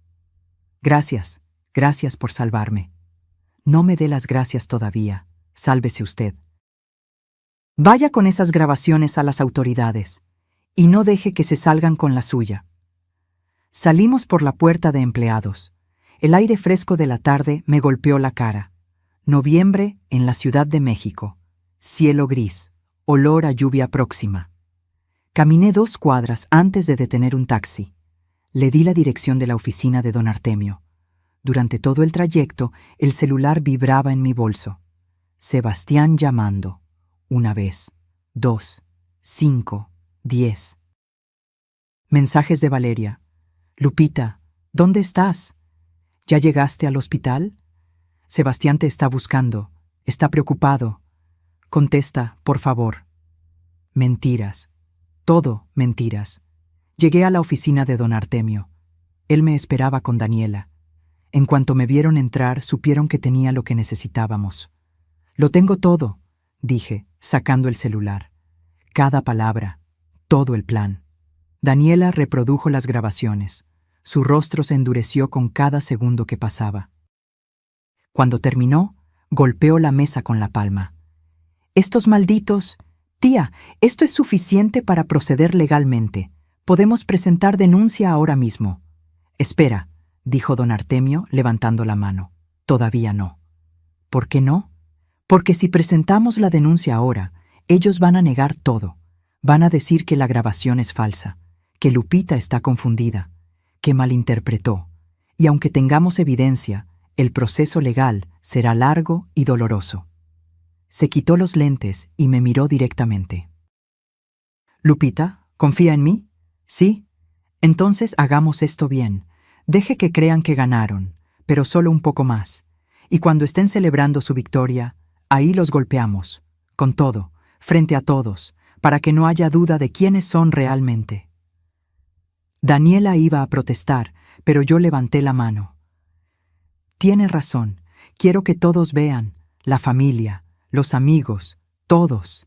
«Gracias, gracias por salvarme». «No me dé las gracias todavía. Sálvese usted. Vaya con esas grabaciones a las autoridades y no deje que se salgan con la suya». Salimos por la puerta de empleados. El aire fresco de la tarde me golpeó la cara. Noviembre en la Ciudad de México. Cielo gris, olor a lluvia próxima. Caminé 2 cuadras antes de detener un taxi. Le di la dirección de la oficina de don Artemio. Durante todo el trayecto, el celular vibraba en mi bolso. Sebastián llamando. 1 vez, 2, 5, 10. Mensajes de Valeria. «Lupita, ¿dónde estás? ¿Ya llegaste al hospital? Sebastián te está buscando. Está preocupado. Contesta, por favor». Mentiras. Todo mentiras. Llegué a la oficina de don Artemio. Él me esperaba con Daniela. En cuanto me vieron entrar, supieron que tenía lo que necesitábamos. «Lo tengo todo», dije, sacando el celular. Cada palabra, todo el plan. Daniela reprodujo las grabaciones. Su rostro se endureció con cada segundo que pasaba. Cuando terminó, golpeó la mesa con la palma. «Estos malditos... Tía, esto es suficiente para proceder legalmente. Podemos presentar denuncia ahora mismo». «Espera», dijo don Artemio, levantando la mano. «Todavía no». «¿Por qué no?». «Porque si presentamos la denuncia ahora, ellos van a negar todo. Van a decir que la grabación es falsa, que Lupita está confundida, que malinterpretó. Y aunque tengamos evidencia, el proceso legal será largo y doloroso». Se quitó los lentes y me miró directamente. «Lupita, ¿confía en mí? ¿Sí? Entonces hagamos esto bien. Deje que crean que ganaron, pero solo un poco más. Y cuando estén celebrando su victoria, ahí los golpeamos, con todo, frente a todos, para que no haya duda de quiénes son realmente». Daniela iba a protestar, pero yo levanté la mano. «Tiene razón. Quiero que todos vean, la familia, los amigos, todos.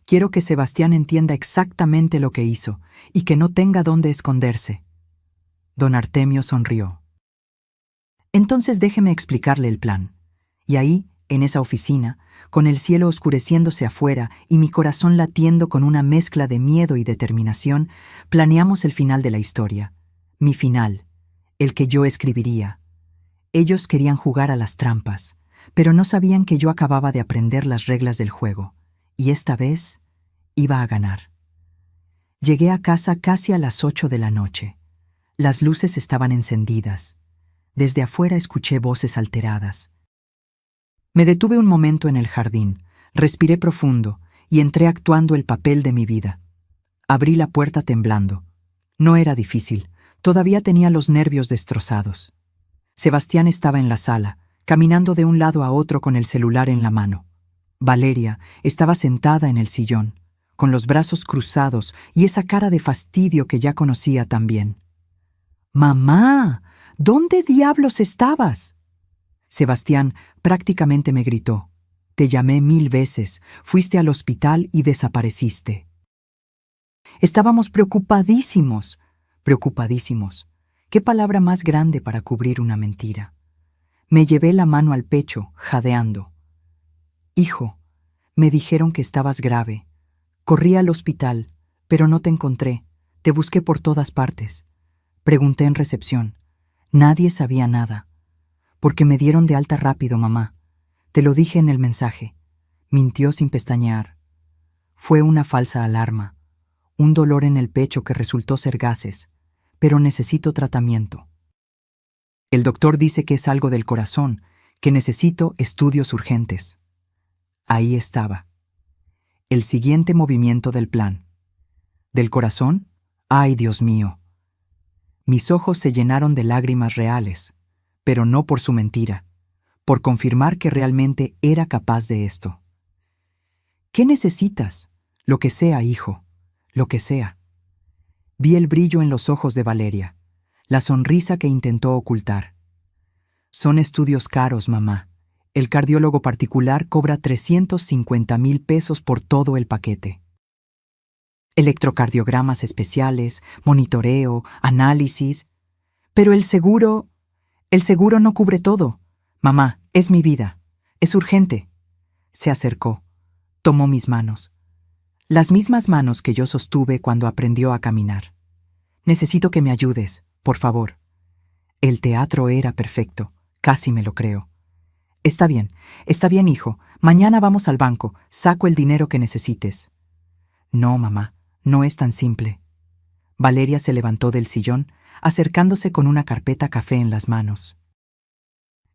Quiero que Sebastián entienda exactamente lo que hizo y que no tenga dónde esconderse. Don Artemio sonrió. Entonces déjeme explicarle el plan. Y ahí, en esa oficina, con el cielo oscureciéndose afuera y mi corazón latiendo con una mezcla de miedo y determinación, planeamos el final de la historia. Mi final, el que yo escribiría. Ellos querían jugar a las trampas, pero no sabían que yo acababa de aprender las reglas del juego, y esta vez iba a ganar. Llegué a casa casi a las 8 de la noche. Las luces estaban encendidas. Desde afuera escuché voces alteradas. Me detuve un momento en el jardín, respiré profundo y entré actuando el papel de mi vida. Abrí la puerta temblando. No era difícil, todavía tenía los nervios destrozados. Sebastián estaba en la sala, caminando de un lado a otro con el celular en la mano. Valeria estaba sentada en el sillón, con los brazos cruzados y esa cara de fastidio que ya conocía tan bien. «¡Mamá! ¿Dónde diablos estabas?» Sebastián prácticamente me gritó. «Te llamé 1000 veces, fuiste al hospital y desapareciste». Estábamos preocupadísimos. ¿Qué palabra más grande para cubrir una mentira? Me llevé la mano al pecho, jadeando. «Hijo, me dijeron que estabas grave. Corrí al hospital, pero no te encontré. Te busqué por todas partes. Pregunté en recepción. Nadie sabía nada. Porque me dieron de alta rápido, mamá. Te lo dije en el mensaje». Mintió sin pestañear. Fue una falsa alarma. Un dolor en el pecho que resultó ser gases. Pero necesito tratamiento. El doctor dice que es algo del corazón, que necesito estudios urgentes. Ahí estaba. El siguiente movimiento del plan. ¿Del corazón? ¡Ay, Dios mío! Mis ojos se llenaron de lágrimas reales, pero no por su mentira, por confirmar que realmente era capaz de esto. ¿Qué necesitas? Lo que sea, hijo, lo que sea. Vi el brillo en los ojos de Valeria, la sonrisa que intentó ocultar. Son estudios caros, mamá. El cardiólogo particular cobra 350,000 pesos por todo el paquete. Electrocardiogramas especiales, monitoreo, análisis. Pero el seguro no cubre todo. Mamá, es mi vida. Es urgente. Se acercó. Tomó mis manos. Las mismas manos que yo sostuve cuando aprendió a caminar. Necesito que me ayudes, por favor. El teatro era perfecto. Casi me lo creo. Está bien, hijo. Mañana vamos al banco. Saco el dinero que necesites. No, mamá, no es tan simple. Valeria se levantó del sillón, acercándose con una carpeta café en las manos.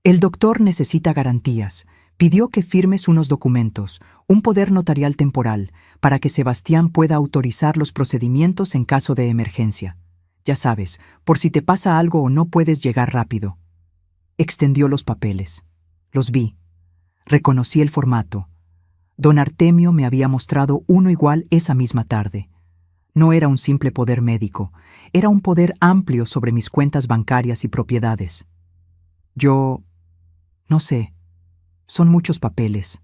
El doctor necesita garantías. Pidió que firmes unos documentos, un poder notarial temporal, para que Sebastián pueda autorizar los procedimientos en caso de emergencia. Ya sabes, por si te pasa algo o no puedes llegar rápido. Extendió los papeles. Los vi. Reconocí el formato. Don Artemio me había mostrado uno igual esa misma tarde. No era un simple poder médico, era un poder amplio sobre mis cuentas bancarias y propiedades. Yo... no sé. Son muchos papeles.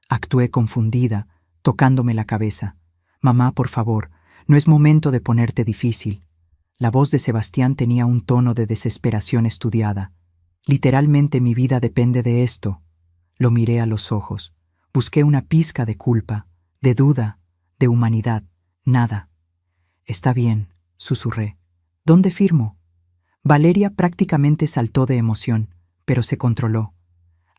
Actué confundida, tocándome la cabeza. Mamá, por favor, no es momento de ponerte difícil. La voz de Sebastián tenía un tono de desesperación estudiada. Literalmente mi vida depende de esto. Lo miré a los ojos. Busqué una pizca de culpa, de duda, de humanidad. Nada. Está bien, susurré. ¿Dónde firmo? Valeria prácticamente saltó de emoción, pero se controló.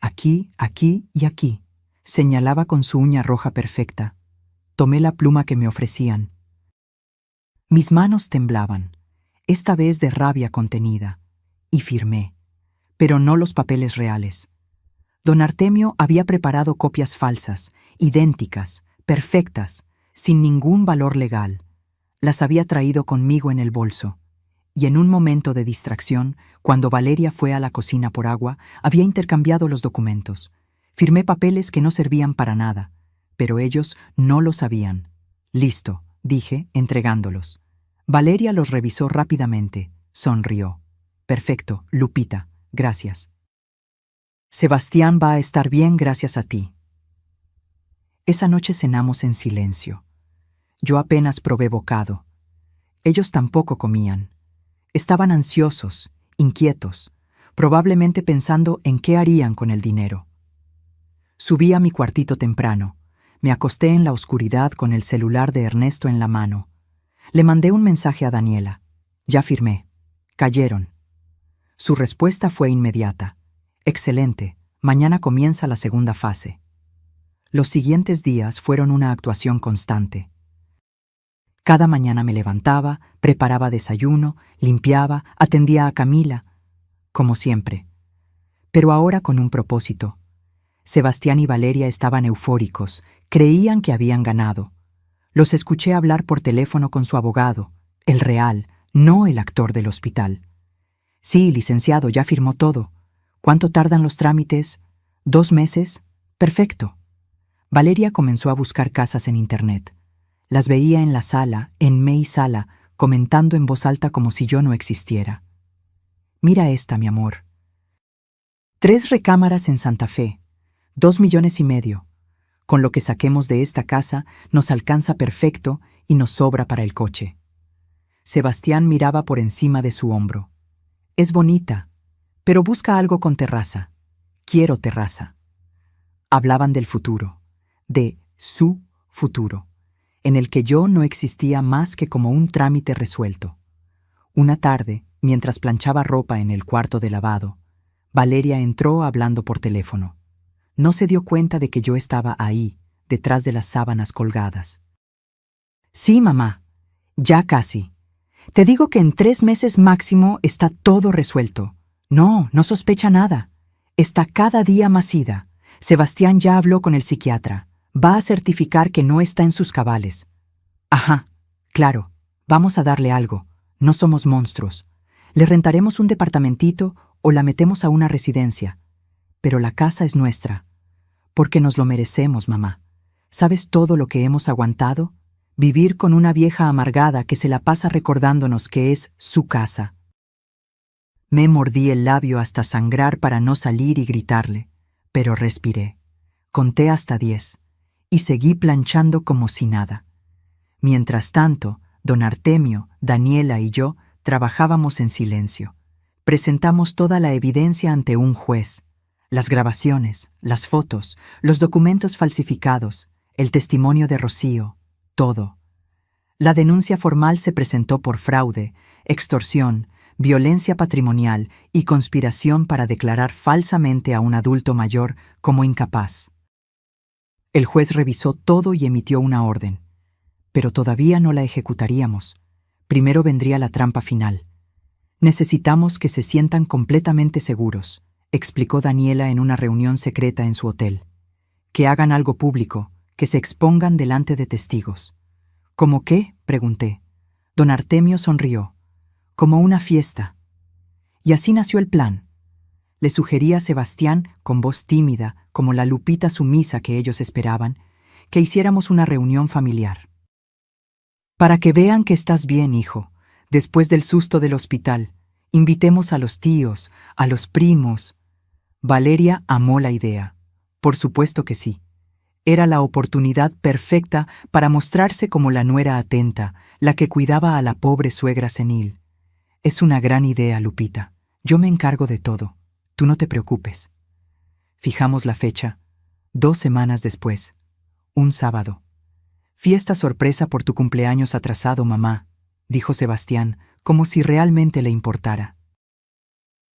Aquí, aquí y aquí. Señalaba con su uña roja perfecta. Tomé la pluma que me ofrecían. Mis manos temblaban, esta vez de rabia contenida, y firmé. Pero no los papeles reales. Don Artemio había preparado copias falsas, idénticas, perfectas, sin ningún valor legal. Las había traído conmigo en el bolso. Y en un momento de distracción, cuando Valeria fue a la cocina por agua, había intercambiado los documentos. Firmé papeles que no servían para nada, pero ellos no lo sabían. Listo, dije, entregándolos. Valeria los revisó rápidamente. Sonrió. Perfecto, Lupita, gracias. Sebastián va a estar bien gracias a ti. Esa noche cenamos en silencio. Yo apenas probé bocado. Ellos tampoco comían. Estaban ansiosos, inquietos, probablemente pensando en qué harían con el dinero. Subí a mi cuartito temprano. Me acosté en la oscuridad con el celular de Ernesto en la mano. Le mandé un mensaje a Daniela. Ya firmé. Cayeron. Su respuesta fue inmediata. Excelente. Mañana comienza la segunda fase. Los siguientes días fueron una actuación constante. Cada mañana me levantaba, preparaba desayuno, limpiaba, atendía a Camila, como siempre. Pero ahora con un propósito. Sebastián y Valeria estaban eufóricos, creían que habían ganado. Los escuché hablar por teléfono con su abogado, el real, no el actor del hospital. Sí, licenciado, ya firmó todo. ¿Cuánto tardan los trámites? ¿2 meses? Perfecto. Valeria comenzó a buscar casas en Internet. Las veía en la sala, en May Sala, comentando en voz alta como si yo no existiera. Mira esta, mi amor. 3 recámaras en Santa Fe, 2,5 millones. Con lo que saquemos de esta casa, nos alcanza perfecto y nos sobra para el coche. Sebastián miraba por encima de su hombro. Es bonita, pero busca algo con terraza. Quiero terraza. Hablaban del futuro, de su futuro, en el que yo no existía más que como un trámite resuelto. Una tarde, mientras planchaba ropa en el cuarto de lavado, Valeria entró hablando por teléfono. No se dio cuenta de que yo estaba ahí, detrás de las sábanas colgadas. Sí, mamá, ya casi. Te digo que en 3 meses máximo está todo resuelto. No sospecha nada. Está cada día más ida. Sebastián ya habló con el psiquiatra. Va a certificar que no está en sus cabales. Ajá, claro, vamos a darle algo. No somos monstruos. Le rentaremos un departamentito o la metemos a una residencia. Pero la casa es nuestra. Porque nos lo merecemos, mamá. ¿Sabes todo lo que hemos aguantado? Vivir con una vieja amargada que se la pasa recordándonos que es su casa. Me mordí el labio hasta sangrar para no salir y gritarle, pero respiré. Conté hasta 10 y seguí planchando como si nada. Mientras tanto, don Artemio, Daniela y yo trabajábamos en silencio. Presentamos toda la evidencia ante un juez. Las grabaciones, las fotos, los documentos falsificados, el testimonio de Rocío, todo. La denuncia formal se presentó por fraude, extorsión, violencia patrimonial y conspiración para declarar falsamente a un adulto mayor como incapaz. El juez revisó todo y emitió una orden, pero todavía no la ejecutaríamos. Primero vendría la trampa final. Necesitamos que se sientan completamente seguros, explicó Daniela en una reunión secreta en su hotel. Que hagan algo público, que se expongan delante de testigos. ¿Cómo qué?, pregunté. Don Artemio sonrió. Como una fiesta. Y así nació el plan. Le sugerí a Sebastián, con voz tímida, como la Lupita sumisa que ellos esperaban, que hiciéramos una reunión familiar. Para que vean que estás bien, hijo, después del susto del hospital, invitemos a los tíos, a los primos. Valeria amó la idea. Por supuesto que sí. Era la oportunidad perfecta para mostrarse como la nuera atenta, la que cuidaba a la pobre suegra senil. Es una gran idea, Lupita. Yo me encargo de todo. Tú no te preocupes. Fijamos la fecha. 2 semanas después. Un sábado. Fiesta sorpresa por tu cumpleaños atrasado, mamá, dijo Sebastián, como si realmente le importara.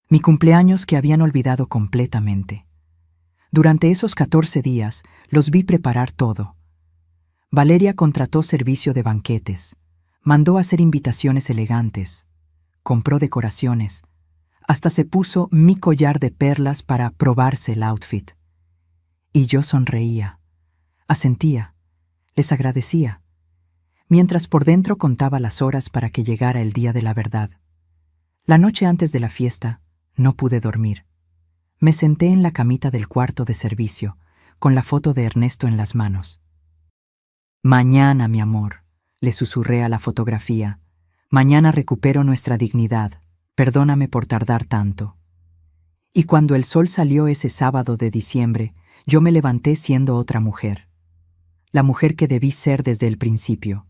Mi cumpleaños que habían olvidado completamente. Durante esos 14 días los vi preparar todo. Valeria contrató servicio de banquetes, mandó hacer invitaciones elegantes, compró decoraciones, hasta se puso mi collar de perlas para probarse el outfit. Y yo sonreía, asentía, les agradecía, mientras por dentro contaba las horas para que llegara el día de la verdad. La noche antes de la fiesta no pude dormir. Me senté en la camita del cuarto de servicio, con la foto de Ernesto en las manos. Mañana, mi amor, le susurré a la fotografía. Mañana recupero nuestra dignidad. Perdóname por tardar tanto. Y cuando el sol salió ese sábado de diciembre, yo me levanté siendo otra mujer. la mujer que debí ser desde el principio.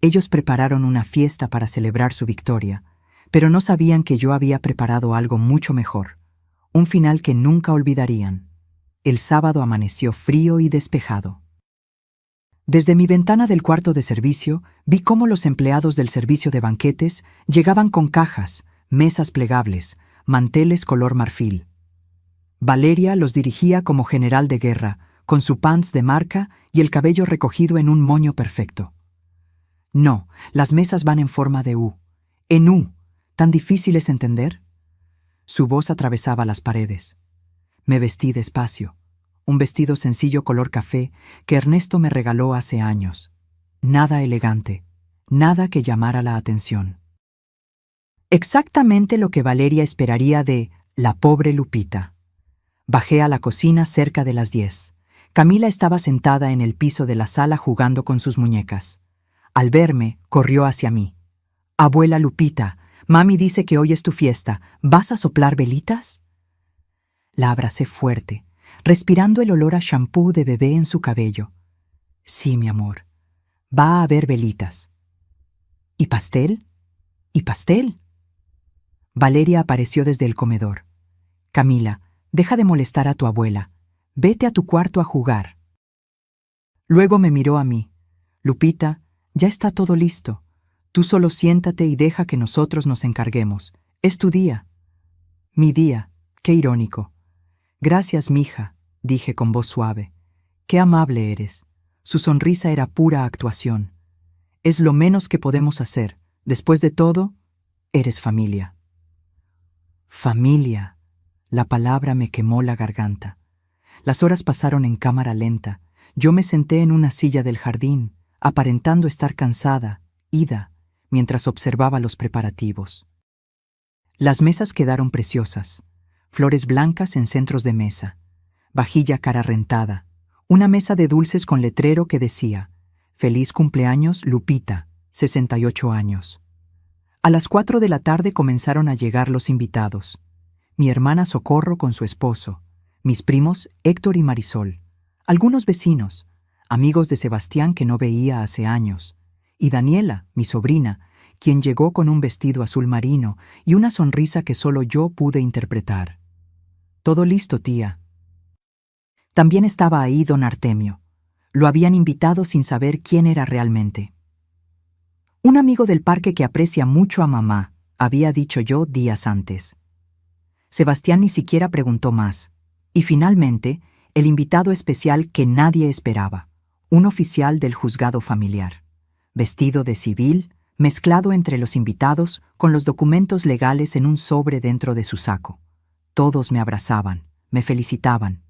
Ellos prepararon una fiesta para celebrar su victoria, pero no sabían que yo había preparado algo mucho mejor, un final que nunca olvidarían. El sábado amaneció frío y despejado. Desde mi ventana del cuarto de servicio, vi cómo los empleados del servicio de banquetes llegaban con cajas, mesas plegables, manteles color marfil. Valeria los dirigía como general de guerra, con su pants de marca y el cabello recogido en un moño perfecto. No, las mesas van en forma de U. En U, ¿tan difícil es entender? Su voz atravesaba las paredes. Me vestí despacio, un vestido sencillo color café que Ernesto me regaló hace años. Nada elegante, nada que llamara la atención. Exactamente lo que Valeria esperaría de la pobre Lupita. Bajé a la cocina cerca de las 10. Camila estaba sentada en el piso de la sala jugando con sus muñecas. Al verme, corrió hacia mí. «Abuela Lupita, mami dice que hoy es tu fiesta. ¿Vas a soplar velitas?» La abracé fuerte, respirando el olor a shampoo de bebé en su cabello. «Sí, mi amor. Va a haber velitas». «¿Y pastel? ¿Y pastel?» Valeria apareció desde el comedor. «Camila, deja de molestar a tu abuela. Vete a tu cuarto a jugar». Luego me miró a mí. «Lupita, ya está todo listo. Tú solo siéntate y deja que nosotros nos encarguemos. Es tu día». «Mi día. Qué irónico». «Gracias, mija», dije con voz suave. «Qué amable eres». Su sonrisa era pura actuación. «Es lo menos que podemos hacer. Después de todo, eres familia». Familia. La palabra me quemó la garganta. Las horas pasaron en cámara lenta. Yo me senté en una silla del jardín, aparentando estar cansada, ida, mientras observaba los preparativos. Las mesas quedaron preciosas. Flores blancas en centros de mesa, vajilla cara rentada, una mesa de dulces con letrero que decía: «Feliz cumpleaños, Lupita, 68 años». A las 4 de la tarde comenzaron a llegar los invitados. Mi hermana Socorro con su esposo, mis primos Héctor y Marisol, algunos vecinos, amigos de Sebastián que no veía hace años, y Daniela, mi sobrina, quien llegó con un vestido azul marino y una sonrisa que solo yo pude interpretar. «Todo listo, tía». También estaba ahí don Artemio. Lo habían invitado sin saber quién era realmente. «Un amigo del parque que aprecia mucho a mamá», había dicho yo días antes. Sebastián ni siquiera preguntó más. Y finalmente, el invitado especial que nadie esperaba, un oficial del juzgado familiar, vestido de civil, mezclado entre los invitados con los documentos legales en un sobre dentro de su saco. Todos me abrazaban, me felicitaban.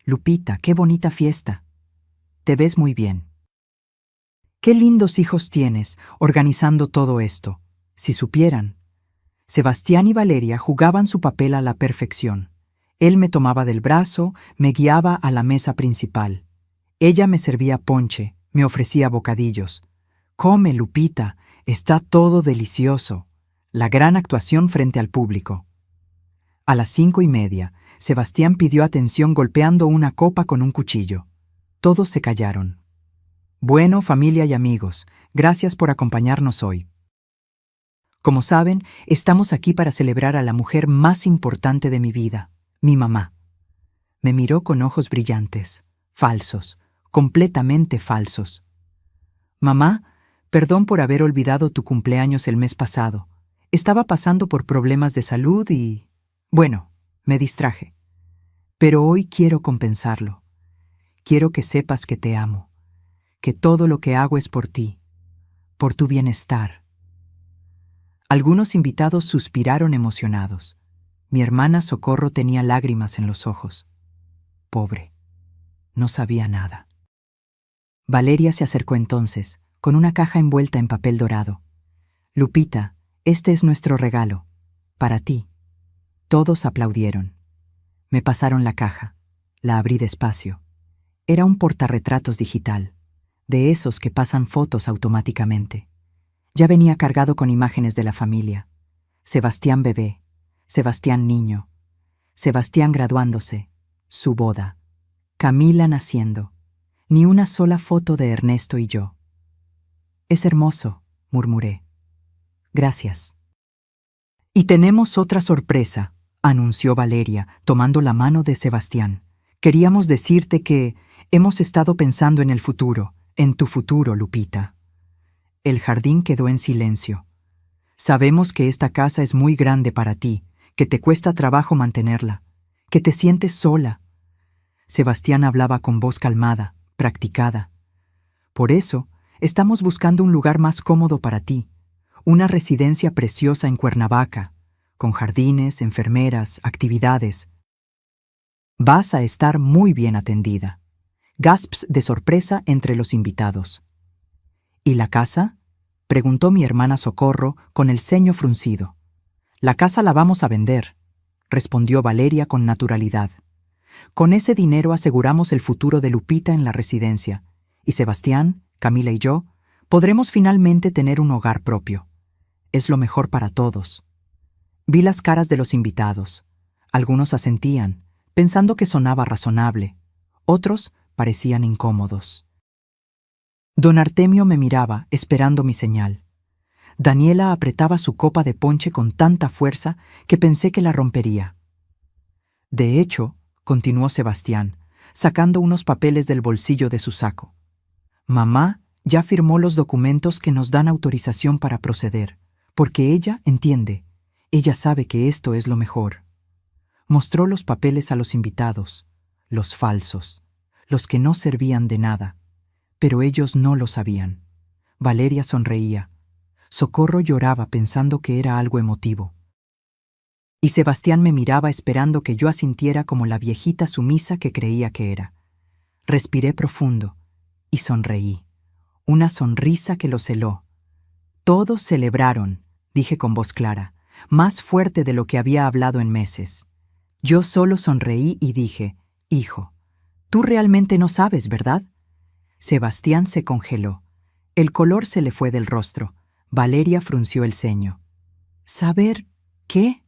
«Lupita, qué bonita fiesta. Te ves muy bien. Qué lindos hijos tienes, organizando todo esto. Si supieran». Sebastián y Valeria jugaban su papel a la perfección. Él me tomaba del brazo, me guiaba a la mesa principal. Ella me servía ponche, me ofrecía bocadillos. «Come, Lupita, está todo delicioso». La gran actuación frente al público. A las 5:30, Sebastián pidió atención golpeando una copa con un cuchillo. Todos se callaron. «Bueno, familia y amigos, gracias por acompañarnos hoy. Como saben, estamos aquí para celebrar a la mujer más importante de mi vida, mi mamá». Me miró con ojos brillantes, falsos, completamente falsos. «Mamá, perdón por haber olvidado tu cumpleaños el mes pasado. Estaba pasando por problemas de salud y... bueno, me distraje. Pero hoy quiero compensarlo. Quiero que sepas que te amo, que todo lo que hago es por ti, por tu bienestar». Algunos invitados suspiraron emocionados. Mi hermana Socorro tenía lágrimas en los ojos. Pobre, no sabía nada. Valeria se acercó entonces, con una caja envuelta en papel dorado. «Lupita, este es nuestro regalo, para ti». Todos aplaudieron. Me pasaron la caja. La abrí despacio. Era un portarretratos digital, de esos que pasan fotos automáticamente. Ya venía cargado con imágenes de la familia. Sebastián bebé, Sebastián niño, Sebastián graduándose, su boda, Camila naciendo, Ni una sola foto de Ernesto y yo. Es hermoso, murmuré. Gracias. Y tenemos otra sorpresa, anunció Valeria, tomando la mano de Sebastián. Queríamos decirte que hemos estado pensando en el futuro, en tu futuro, Lupita. El jardín quedó en silencio. Sabemos que esta casa es muy grande para ti, que te cuesta trabajo mantenerla, que te sientes sola. Sebastián hablaba con voz calmada, practicada. Por eso, estamos buscando un lugar más cómodo para ti, una residencia preciosa en Cuernavaca, con jardines, enfermeras, actividades. Vas a estar muy bien atendida. Gasps de sorpresa entre los invitados. ¿Y la casa?, preguntó mi hermana Socorro con el ceño fruncido. La casa la vamos a vender, respondió Valeria con naturalidad. Con ese dinero aseguramos el futuro de Lupita en la residencia, y Sebastián, Camila y yo podremos finalmente tener un hogar propio. Es lo mejor para todos. Vi las caras de los invitados. Algunos asentían, pensando que sonaba razonable. Otros parecían incómodos. Don Artemio me miraba, esperando mi señal. Daniela apretaba su copa de ponche con tanta fuerza que pensé que la rompería. De hecho, continuó Sebastián, sacando unos papeles del bolsillo de su saco. Mamá ya firmó los documentos que nos dan autorización para proceder, porque ella entiende, ella sabe que esto es lo mejor. Mostró los papeles a los invitados, los falsos, los que no servían de nada, pero ellos no lo sabían. Valeria sonreía. Socorro lloraba pensando que era algo emotivo. Y Sebastián me miraba esperando que yo asintiera como la viejita sumisa que creía que era. Respiré profundo y sonreí. Una sonrisa que los heló. Todos celebraron, dije con voz clara, más fuerte de lo que había hablado en meses. Yo solo sonreí y dije, hijo, tú realmente no sabes, ¿verdad? Sebastián se congeló. El color se le fue del rostro. Valeria frunció el ceño. ¿Saber qué?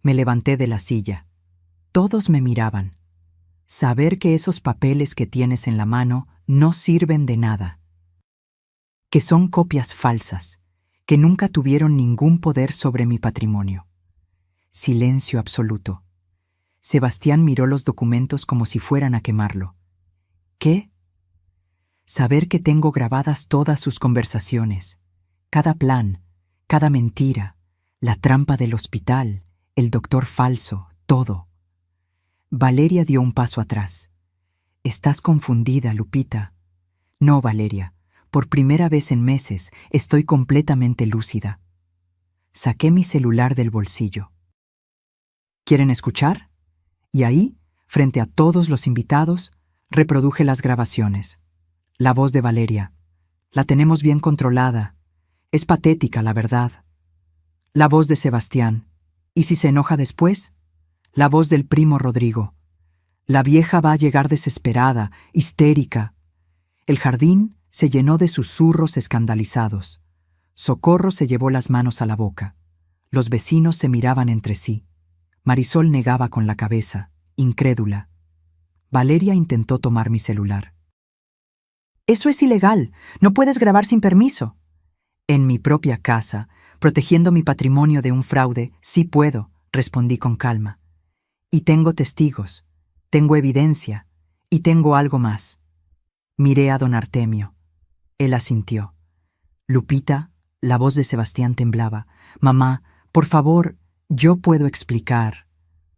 Me levanté de la silla. Todos me miraban. Saber que esos papeles que tienes en la mano no sirven de nada. Que son copias falsas, que nunca tuvieron ningún poder sobre mi patrimonio. Silencio absoluto. Sebastián miró los documentos como si fueran a quemarlo. ¿Qué? Saber que tengo grabadas todas sus conversaciones, cada plan, cada mentira, la trampa del hospital, el doctor falso, todo. Valeria dio un paso atrás. Estás confundida, Lupita. No, Valeria, por primera vez en meses estoy completamente lúcida. Saqué mi celular del bolsillo. ¿Quieren escuchar? Y ahí, frente a todos los invitados, reproduje las grabaciones. La voz de Valeria. La tenemos bien controlada. Es patética, la verdad. La voz de Sebastián. ¿Y si se enoja después? La voz del primo Rodrigo. La vieja va a llegar desesperada, histérica. El jardín se llenó de susurros escandalizados. Socorro se llevó las manos a la boca. Los vecinos se miraban entre sí. Marisol negaba con la cabeza, incrédula. Valeria intentó tomar mi celular. Eso es ilegal. No puedes grabar sin permiso. En mi propia casa, protegiendo mi patrimonio de un fraude, sí puedo, respondí con calma. Y tengo testigos, tengo evidencia, y tengo algo más. Miré a don Artemio. Él asintió. Lupita, la voz de Sebastián temblaba. Mamá, por favor, yo puedo explicar.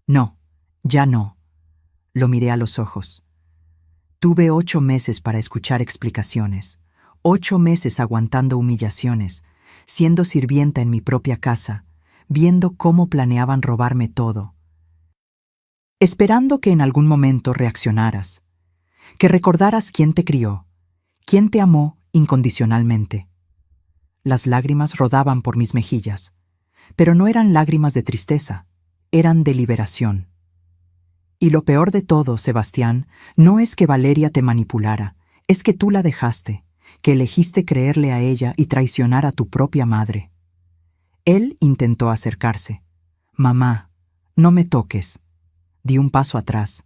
No, ya no. Lo miré a los ojos. Tuve 8 meses para escuchar explicaciones, 8 meses aguantando humillaciones, siendo sirvienta en mi propia casa, viendo cómo planeaban robarme todo. Esperando que en algún momento reaccionaras, que recordaras quién te crió, quién te amó incondicionalmente. Las lágrimas rodaban por mis mejillas, pero no eran lágrimas de tristeza, eran de liberación. Y lo peor de todo, Sebastián, no es que Valeria te manipulara, es que tú la dejaste, que elegiste creerle a ella y traicionar a tu propia madre. Él intentó acercarse. Mamá, no me toques. Di un paso atrás.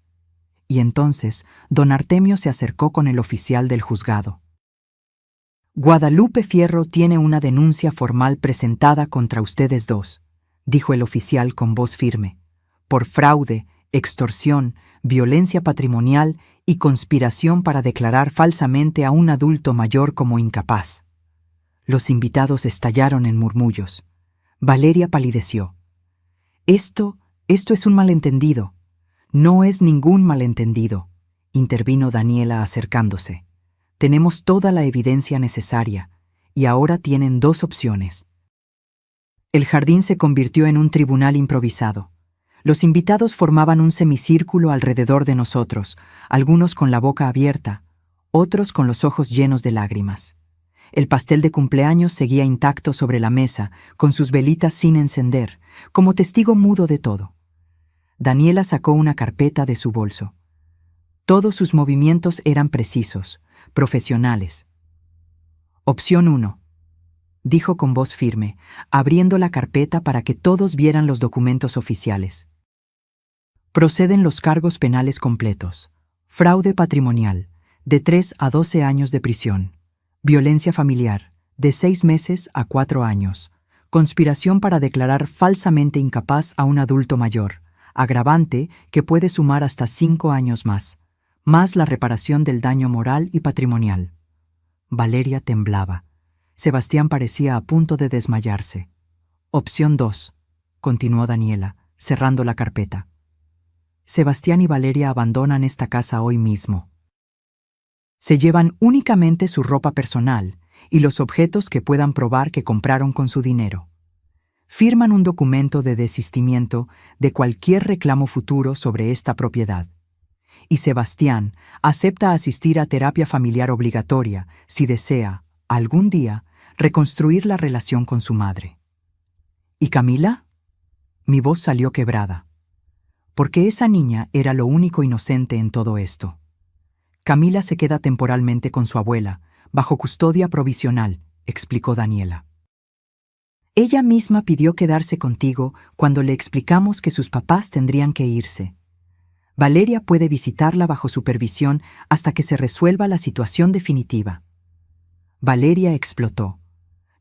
y entonces don Artemio se acercó con el oficial del juzgado. Guadalupe Fierro tiene una denuncia formal presentada contra ustedes dos, dijo el oficial con voz firme, por fraude, extorsión, violencia patrimonial y conspiración para declarar falsamente a un adulto mayor como incapaz. Los invitados estallaron en murmullos. Valeria palideció. Esto es un malentendido. No es ningún malentendido, intervino Daniela acercándose. Tenemos toda la evidencia necesaria, y ahora tienen dos opciones. El jardín se convirtió en un tribunal improvisado. Los invitados formaban un semicírculo alrededor de nosotros, algunos con la boca abierta, otros con los ojos llenos de lágrimas. El pastel de cumpleaños seguía intacto sobre la mesa, con sus velitas sin encender, como testigo mudo de todo. Daniela sacó una carpeta de su bolso. Todos sus movimientos eran precisos, profesionales. Opción 1, dijo con voz firme, abriendo la carpeta para que todos vieran los documentos oficiales. Proceden los cargos penales completos. Fraude patrimonial, de 3 a 12 años de prisión. Violencia familiar, de 6 meses a 4 años. Conspiración para declarar falsamente incapaz a un adulto mayor. Agravante que puede sumar hasta 5 años más la reparación del daño moral y patrimonial. Valeria temblaba. Sebastián parecía a punto de desmayarse. Opción 2, continuó Daniela, cerrando la carpeta. Sebastián y Valeria abandonan esta casa hoy mismo. Se llevan únicamente su ropa personal y los objetos que puedan probar que compraron con su dinero. Firman un documento de desistimiento de cualquier reclamo futuro sobre esta propiedad. Y Sebastián acepta asistir a terapia familiar obligatoria si desea, algún día, reconstruir la relación con su madre. ¿Y Camila? Mi voz salió quebrada. Porque esa niña era lo único inocente en todo esto. Camila se queda temporalmente con su abuela, bajo custodia provisional, explicó Daniela. Ella misma pidió quedarse contigo cuando le explicamos que sus papás tendrían que irse. Valeria puede visitarla bajo supervisión hasta que se resuelva la situación definitiva. Valeria explotó.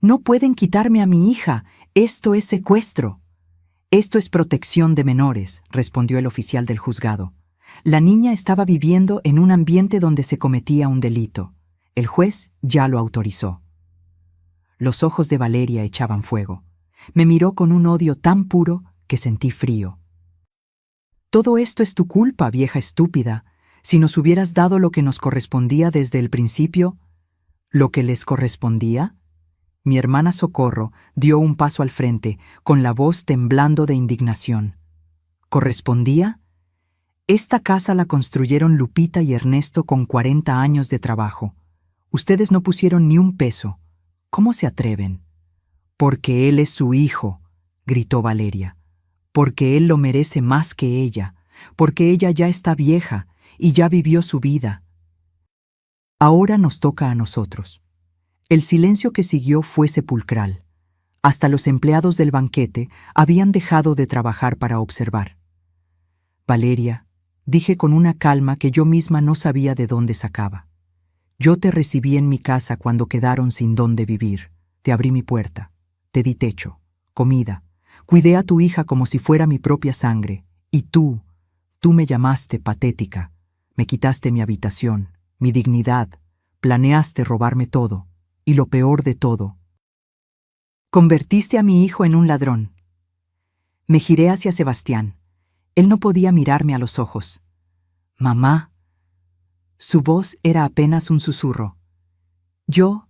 No pueden quitarme a mi hija, esto es secuestro. Esto es protección de menores, respondió el oficial del juzgado. La niña estaba viviendo en un ambiente donde se cometía un delito. El juez ya lo autorizó. Los ojos de Valeria echaban fuego. Me miró con un odio tan puro que sentí frío. Todo esto es tu culpa, vieja estúpida. Si nos hubieras dado lo que nos correspondía desde el principio... ¿Lo que les correspondía? Mi hermana Socorro dio un paso al frente, con la voz temblando de indignación. ¿Correspondía? Esta casa la construyeron Lupita y Ernesto con 40 años de trabajo. Ustedes no pusieron ni un peso. ¿Cómo se atreven? Porque él es su hijo, gritó Valeria. Porque él lo merece más que ella, porque ella ya está vieja y ya vivió su vida. Ahora nos toca a nosotros. El silencio que siguió fue sepulcral. Hasta los empleados del banquete habían dejado de trabajar para observar. Valeria, dije con una calma que yo misma no sabía de dónde sacaba. Yo te recibí en mi casa cuando quedaron sin dónde vivir. Te abrí mi puerta, te di techo, comida. Cuidé a tu hija como si fuera mi propia sangre, y tú me llamaste patética, me quitaste mi habitación, mi dignidad, planeaste robarme todo, y lo peor de todo. Convertiste a mi hijo en un ladrón. Me giré hacia Sebastián. Él no podía mirarme a los ojos. Mamá. Su voz era apenas un susurro. Yo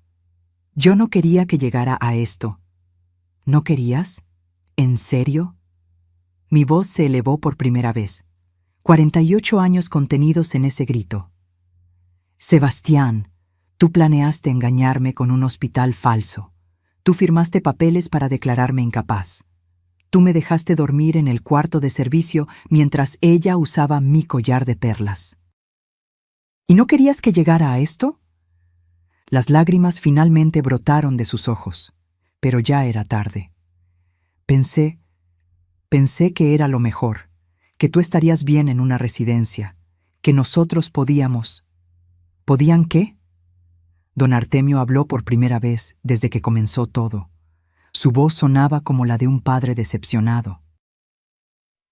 no quería que llegara a esto. ¿No querías? ¿En serio? Mi voz se elevó por primera vez. 48 años contenidos en ese grito. Sebastián, tú planeaste engañarme con un hospital falso. Tú firmaste papeles para declararme incapaz. Tú me dejaste dormir en el cuarto de servicio mientras ella usaba mi collar de perlas. ¿Y no querías que llegara a esto? Las lágrimas finalmente brotaron de sus ojos, pero ya era tarde. Pensé que era lo mejor, que tú estarías bien en una residencia, que nosotros podíamos. ¿Podían qué? Don Artemio habló por primera vez desde que comenzó todo. Su voz sonaba como la de un padre decepcionado.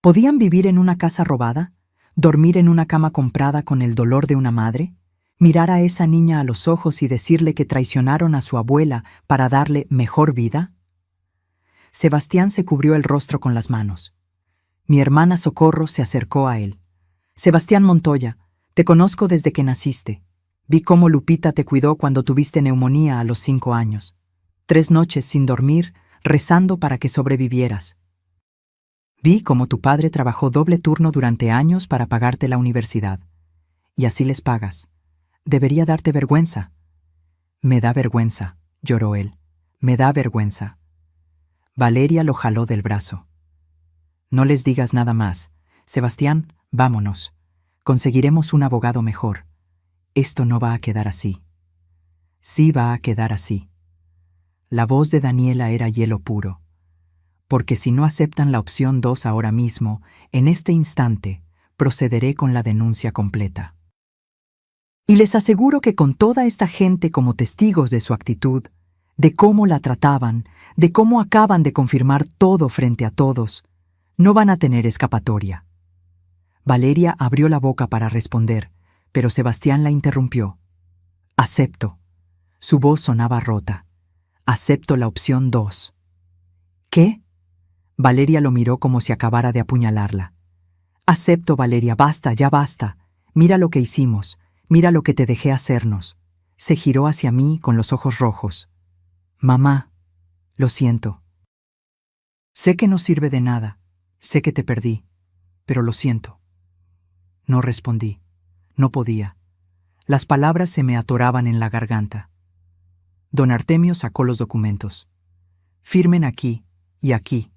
¿Podían vivir en una casa robada? ¿Dormir en una cama comprada con el dolor de una madre? ¿Mirar a esa niña a los ojos y decirle que traicionaron a su abuela para darle mejor vida? Sebastián se cubrió el rostro con las manos. Mi hermana Socorro se acercó a él. Sebastián Montoya, te conozco desde que naciste. Vi cómo Lupita te cuidó cuando tuviste neumonía a los 5 años. 3 noches sin dormir, rezando para que sobrevivieras. Vi cómo tu padre trabajó doble turno durante años para pagarte la universidad. Y así les pagas. Debería darte vergüenza. Me da vergüenza, lloró él. Me da vergüenza. Valeria lo jaló del brazo. No les digas nada más. Sebastián, vámonos. Conseguiremos un abogado mejor. Esto no va a quedar así. Sí va a quedar así. La voz de Daniela era hielo puro. Porque si no aceptan la opción 2 ahora mismo, en este instante, procederé con la denuncia completa. Y les aseguro que con toda esta gente como testigos de su actitud, de cómo la trataban, de cómo acaban de confirmar todo frente a todos, no van a tener escapatoria. Valeria abrió la boca para responder, pero Sebastián la interrumpió. Acepto. Su voz sonaba rota. Acepto la opción 2. ¿Qué? Valeria lo miró como si acabara de apuñalarla. Acepto, Valeria, basta, ya basta. Mira lo que hicimos, mira lo que te dejé hacernos. Se giró hacia mí con los ojos rojos. Mamá, lo siento. Sé que no sirve de nada, sé que te perdí, pero lo siento. No respondí, no podía. Las palabras se me atoraban en la garganta. Don Artemio sacó los documentos. Firmen aquí y aquí.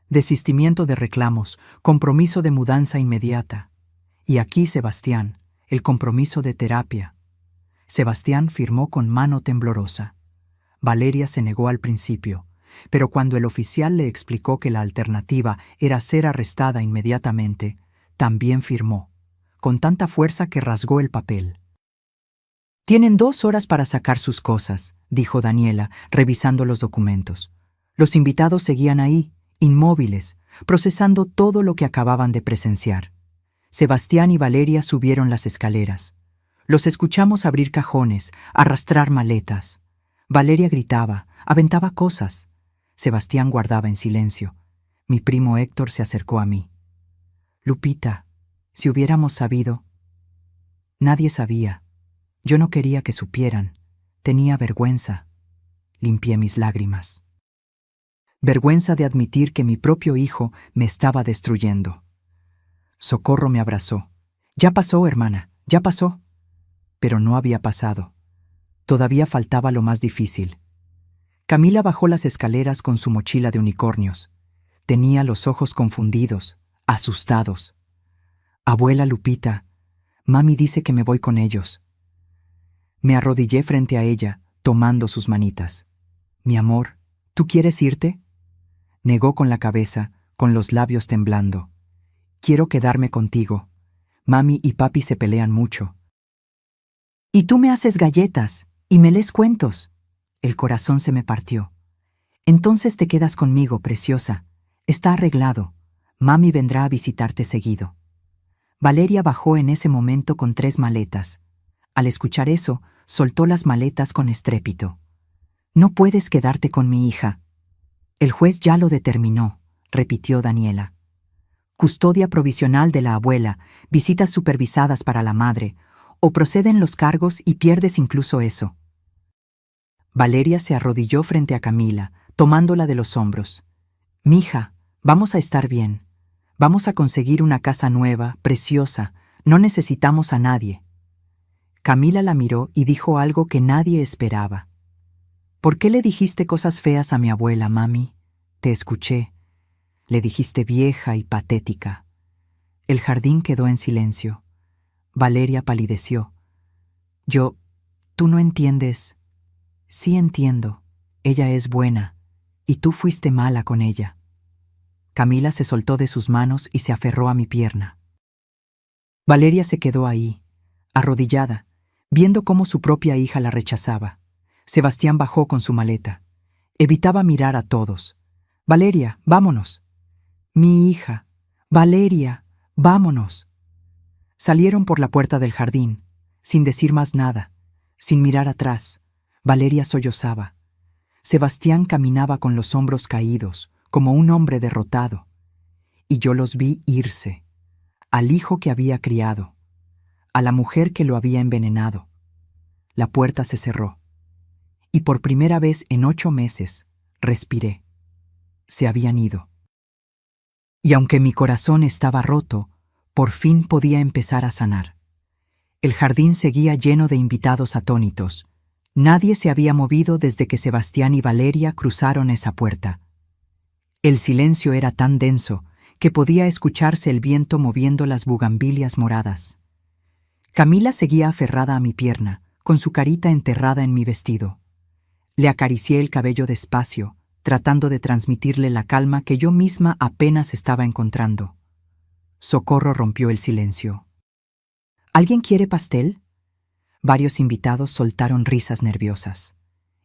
Desistimiento de reclamos, compromiso de mudanza inmediata. Y aquí, Sebastián, el compromiso de terapia. Sebastián firmó con mano temblorosa. Valeria se negó al principio, pero cuando el oficial le explicó que la alternativa era ser arrestada inmediatamente, también firmó, con tanta fuerza que rasgó el papel. Tienen 2 horas para sacar sus cosas, dijo Daniela, revisando los documentos. Los invitados seguían ahí, inmóviles, procesando todo lo que acababan de presenciar. Sebastián y Valeria subieron las escaleras. Los escuchamos abrir cajones, arrastrar maletas. Valeria gritaba, aventaba cosas. Sebastián guardaba en silencio. Mi primo Héctor se acercó a mí. Lupita, si hubiéramos sabido. Nadie sabía. Yo no quería que supieran. Tenía vergüenza. Limpié mis lágrimas. Vergüenza de admitir que mi propio hijo me estaba destruyendo. Socorro me abrazó. Ya pasó, hermana, ya pasó. Pero no había pasado. Todavía faltaba lo más difícil. Camila bajó las escaleras con su mochila de unicornios. Tenía los ojos confundidos, asustados. Abuela Lupita, mami dice que me voy con ellos. Me arrodillé frente a ella, tomando sus manitas. Mi amor, ¿tú quieres irte? Negó con la cabeza, con los labios temblando. Quiero quedarme contigo. Mami y papi se pelean mucho. Y tú me haces galletas y me lees cuentos. El corazón se me partió. Entonces te quedas conmigo, preciosa. Está arreglado. Mami vendrá a visitarte seguido. Valeria bajó en ese momento con 3 maletas. Al escuchar eso, soltó las maletas con estrépito. No puedes quedarte con mi hija. El juez ya lo determinó, repitió Daniela. Custodia provisional de la abuela, visitas supervisadas para la madre, o proceden los cargos y pierdes incluso eso. Valeria se arrodilló frente a Camila, tomándola de los hombros. Mija, vamos a estar bien. Vamos a conseguir una casa nueva, preciosa. No necesitamos a nadie. Camila la miró y dijo algo que nadie esperaba. ¿Por qué le dijiste cosas feas a mi abuela, mami? Te escuché. Le dijiste vieja y patética. El jardín quedó en silencio. Valeria palideció. Tú no entiendes. Sí entiendo. Ella es buena, y tú fuiste mala con ella. Camila se soltó de sus manos y se aferró a mi pierna. Valeria se quedó ahí, arrodillada, viendo cómo su propia hija la rechazaba. Sebastián bajó con su maleta. Evitaba mirar a todos. «Valeria, vámonos». «Mi hija. Valeria, vámonos». Salieron por la puerta del jardín, sin decir más nada, sin mirar atrás. Valeria sollozaba. Sebastián caminaba con los hombros caídos, como un hombre derrotado. Y yo los vi irse, al hijo que había criado, a la mujer que lo había envenenado. La puerta se cerró. Y por primera vez en 8 meses, respiré. Se habían ido. Y aunque mi corazón estaba roto, por fin podía empezar a sanar. El jardín seguía lleno de invitados atónitos. Nadie se había movido desde que Sebastián y Valeria cruzaron esa puerta. El silencio era tan denso que podía escucharse el viento moviendo las bugambilias moradas. Camila seguía aferrada a mi pierna, con su carita enterrada en mi vestido. Le acaricié el cabello despacio, tratando de transmitirle la calma que yo misma apenas estaba encontrando. Socorro rompió el silencio. «¿Alguien quiere pastel?» Varios invitados soltaron risas nerviosas.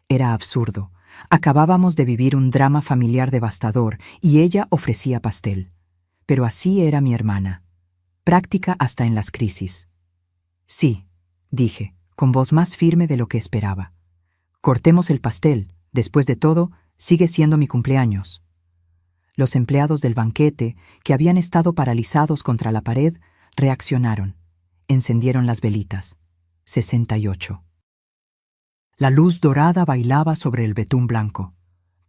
Era absurdo. Acabábamos de vivir un drama familiar devastador y ella ofrecía pastel. Pero así era mi hermana. Práctica hasta en las crisis. «Sí», dije, con voz más firme de lo que esperaba. «Cortemos el pastel. Después de todo, sigue siendo mi cumpleaños». Los empleados del banquete, que habían estado paralizados contra la pared, reaccionaron. Encendieron las velitas. 68. La luz dorada bailaba sobre el betún blanco.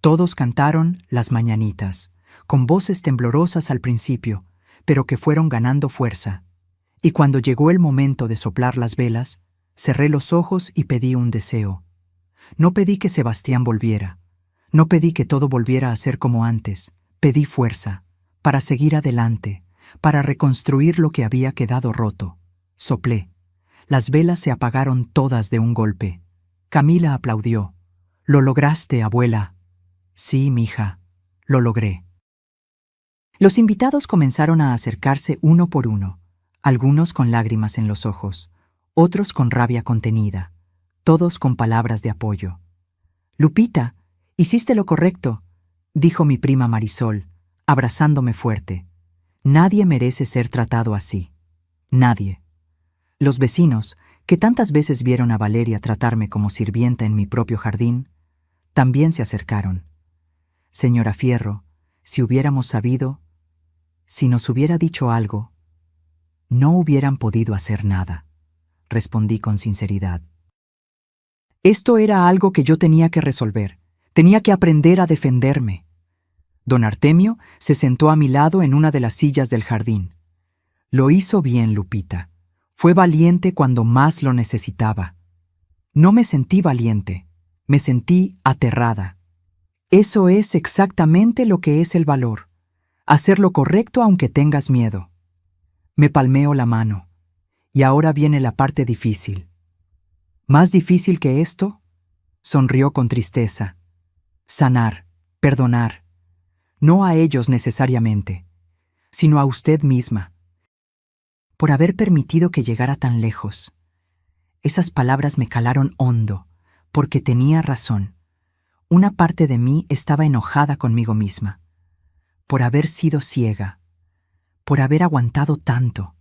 Todos cantaron las mañanitas, con voces temblorosas al principio, pero que fueron ganando fuerza. Y cuando llegó el momento de soplar las velas, cerré los ojos y pedí un deseo. No pedí que Sebastián volviera. No pedí que todo volviera a ser como antes. Pedí fuerza, para seguir adelante, para reconstruir lo que había quedado roto. Soplé. Las velas se apagaron todas de un golpe. Camila aplaudió. «Lo lograste, abuela». «Sí, mija, lo logré». Los invitados comenzaron a acercarse uno por uno, algunos con lágrimas en los ojos, otros con rabia contenida, todos con palabras de apoyo. «Lupita, hiciste lo correcto», dijo mi prima Marisol, abrazándome fuerte. «Nadie merece ser tratado así. Nadie». Los vecinos, que tantas veces vieron a Valeria tratarme como sirvienta en mi propio jardín, también se acercaron. «Señora Fierro, si hubiéramos sabido, si nos hubiera dicho algo, no hubieran podido hacer nada», respondí con sinceridad. Esto era algo que yo tenía que resolver. Tenía que aprender a defenderme. Don Artemio se sentó a mi lado en una de las sillas del jardín. «Lo hizo bien, Lupita. Fue valiente cuando más lo necesitaba». No me sentí valiente, me sentí aterrada. Eso es exactamente lo que es el valor. Hacer lo correcto aunque tengas miedo. Me palmeó la mano. Y ahora viene la parte difícil. ¿Más difícil que esto? Sonrió con tristeza. Sanar, perdonar. No a ellos necesariamente, sino a usted misma. Por haber permitido que llegara tan lejos. Esas palabras me calaron hondo, porque tenía razón. Una parte de mí estaba enojada conmigo misma. Por haber sido ciega. Por haber aguantado tanto.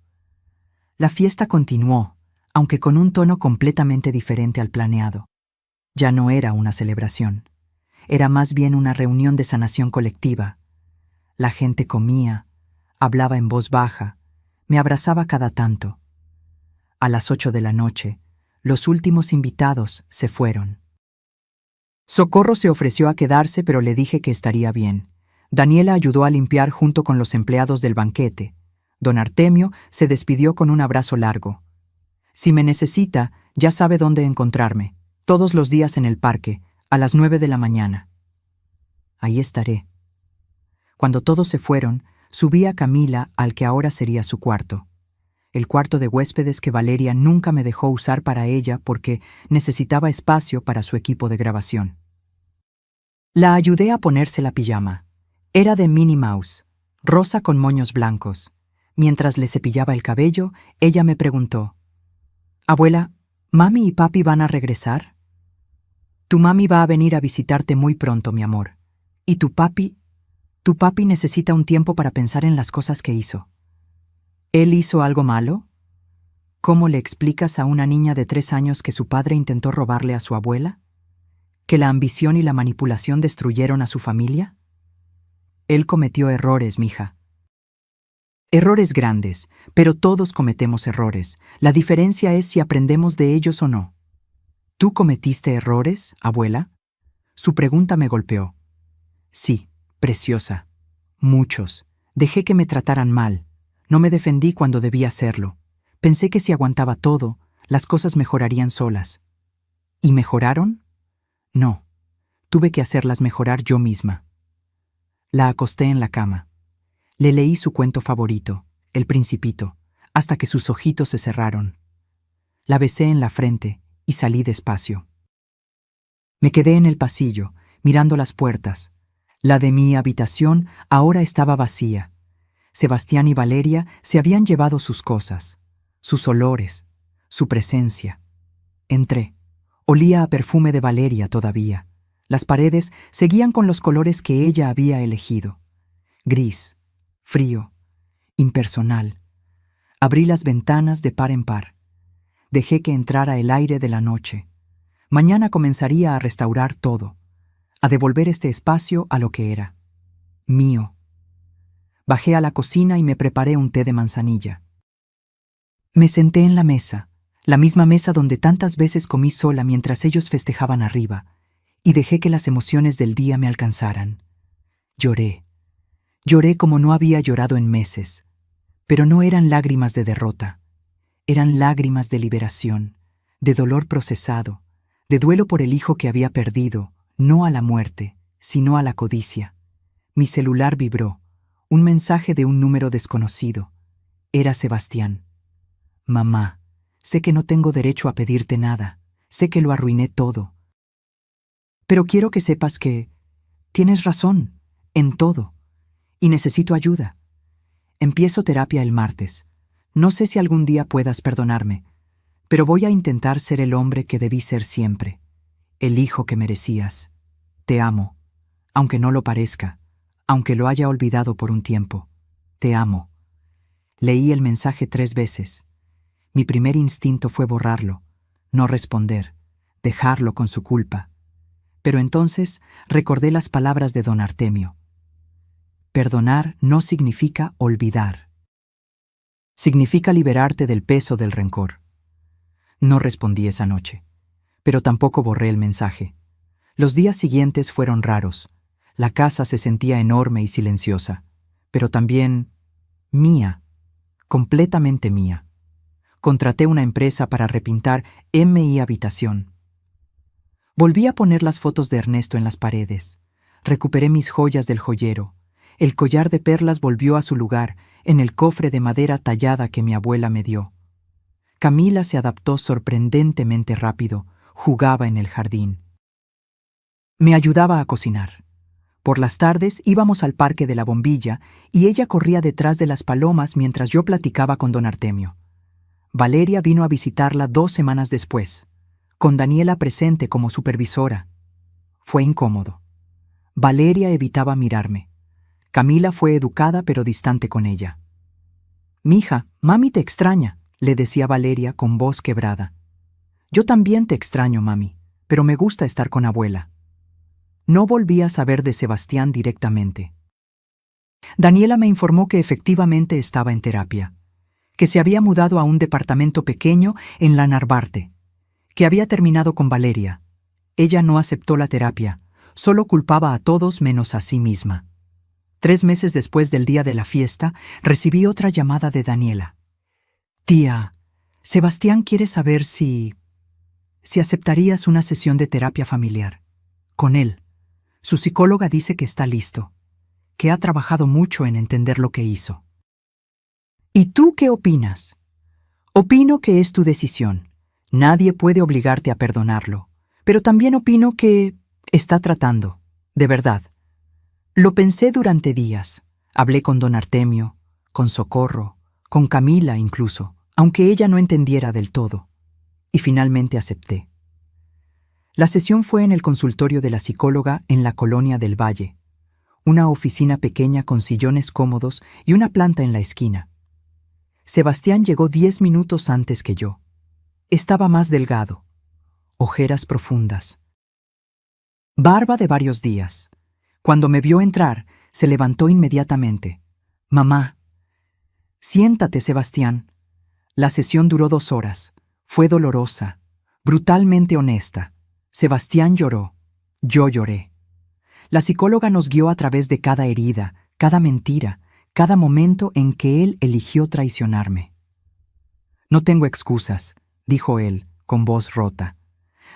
La fiesta continuó, aunque con un tono completamente diferente al planeado. Ya no era una celebración. Era más bien una reunión de sanación colectiva. La gente comía, hablaba en voz baja, me abrazaba cada tanto. A las 8 de la noche, los últimos invitados se fueron. Socorro se ofreció a quedarse, pero le dije que estaría bien. Daniela ayudó a limpiar junto con los empleados del banquete. Don Artemio se despidió con un abrazo largo. «Si me necesita, ya sabe dónde encontrarme. Todos los días en el parque, a las 9 de la mañana». «Ahí estaré». Cuando todos se fueron, subí a Camila al que ahora sería su cuarto. El cuarto de huéspedes que Valeria nunca me dejó usar para ella porque necesitaba espacio para su equipo de grabación. La ayudé a ponerse la pijama. Era de Minnie Mouse, rosa con moños blancos. Mientras le cepillaba el cabello, ella me preguntó: «Abuela, ¿mami y papi van a regresar?» «Tu mami va a venir a visitarte muy pronto, mi amor. ¿Y tu papi? Tu papi necesita un tiempo para pensar en las cosas que hizo». «¿Él hizo algo malo?» «¿Cómo le explicas a una niña de 3 años que su padre intentó robarle a su abuela? ¿Que la ambición y la manipulación destruyeron a su familia?» «Él cometió errores, mija». «Errores grandes, pero todos cometemos errores. La diferencia es si aprendemos de ellos o no». «¿Tú cometiste errores, abuela?» Su pregunta me golpeó. «Sí, preciosa. Muchos. Dejé que me trataran mal. No me defendí cuando debía hacerlo. Pensé que si aguantaba todo, las cosas mejorarían solas». ¿Y mejoraron? No. Tuve que hacerlas mejorar yo misma. La acosté en la cama. Le leí su cuento favorito, El Principito, hasta que sus ojitos se cerraron. La besé en la frente y salí despacio. Me quedé en el pasillo, mirando las puertas. La de mi habitación ahora estaba vacía. Sebastián y Valeria se habían llevado sus cosas, sus olores, su presencia. Entré. Olía a perfume de Valeria todavía. Las paredes seguían con los colores que ella había elegido. Gris, frío, impersonal. Abrí las ventanas de par en par. Dejé que entrara el aire de la noche. Mañana comenzaría a restaurar todo, a devolver este espacio a lo que era. Mío. Bajé a la cocina y me preparé un té de manzanilla. Me senté en la misma mesa donde tantas veces comí sola mientras ellos festejaban arriba, y dejé que las emociones del día me alcanzaran. Lloré. Lloré como no había llorado en meses, pero no eran lágrimas de derrota. Eran lágrimas de liberación, de dolor procesado, de duelo por el hijo que había perdido, no a la muerte, sino a la codicia. Mi celular vibró, un mensaje de un número desconocido. Era Sebastián. «Mamá, sé que no tengo derecho a pedirte nada, sé que lo arruiné todo. Pero quiero que sepas que tienes razón, en todo, y necesito ayuda. Empiezo terapia el martes. No sé si algún día puedas perdonarme, pero voy a intentar ser el hombre que debí ser siempre, el hijo que merecías. Te amo, aunque no lo parezca, aunque lo haya olvidado por un tiempo. Te amo». Leí el mensaje 3 veces. Mi primer instinto fue borrarlo, no responder, dejarlo con su culpa. Pero entonces recordé las palabras de don Artemio. Perdonar no significa olvidar. Significa liberarte del peso del rencor. No respondí esa noche, pero tampoco borré el mensaje. Los días siguientes fueron raros. La casa se sentía enorme y silenciosa, pero también mía, completamente mía. Contraté una empresa para repintar mi habitación. Volví a poner las fotos de Ernesto en las paredes. Recuperé mis joyas del joyero. El collar de perlas volvió a su lugar, en el cofre de madera tallada que mi abuela me dio. Camila se adaptó sorprendentemente rápido, jugaba en el jardín. Me ayudaba a cocinar. Por las tardes íbamos al Parque de la Bombilla y ella corría detrás de las palomas mientras yo platicaba con don Artemio. Valeria vino a visitarla 2 semanas después, con Daniela presente como supervisora. Fue incómodo. Valeria evitaba mirarme. Camila fue educada pero distante con ella. «Mija, mami te extraña», le decía Valeria con voz quebrada. «Yo también te extraño, mami, pero me gusta estar con abuela». No volví a saber de Sebastián directamente. Daniela me informó que efectivamente estaba en terapia, que se había mudado a un departamento pequeño en la Narvarte, que había terminado con Valeria. Ella no aceptó la terapia, solo culpaba a todos menos a sí misma. 3 meses después del día de la fiesta, recibí otra llamada de Daniela. «Tía, Sebastián quiere saber si aceptarías una sesión de terapia familiar. Con él. Su psicóloga dice que está listo, que ha trabajado mucho en entender lo que hizo». «¿Y tú qué opinas?» «Opino que es tu decisión. Nadie puede obligarte a perdonarlo. Pero también opino que está tratando, de verdad». Lo pensé durante días. Hablé con don Artemio, con Socorro, con Camila incluso, aunque ella no entendiera del todo. Y finalmente acepté. La sesión fue en el consultorio de la psicóloga en la Colonia del Valle, una oficina pequeña con sillones cómodos y una planta en la esquina. Sebastián llegó 10 minutos antes que yo. Estaba más delgado, ojeras profundas, barba de varios días. Cuando me vio entrar, se levantó inmediatamente. «Mamá». «Siéntate, Sebastián». La sesión duró 2 horas. Fue dolorosa, brutalmente honesta. Sebastián lloró. Yo lloré. La psicóloga nos guió a través de cada herida, cada mentira, cada momento en que él eligió traicionarme. «No tengo excusas», dijo él, con voz rota.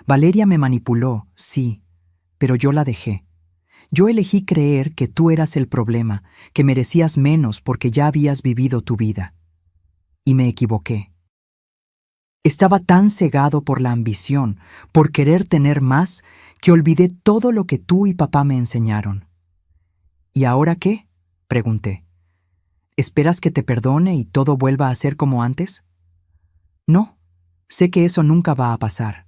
«Valeria me manipuló, sí, pero yo la dejé. Yo elegí creer que tú eras el problema, que merecías menos porque ya habías vivido tu vida. Y me equivoqué. Estaba tan cegado por la ambición, por querer tener más, que olvidé todo lo que tú y papá me enseñaron». «¿Y ahora qué?», pregunté. «¿Esperas que te perdone y todo vuelva a ser como antes?». «No, sé que eso nunca va a pasar.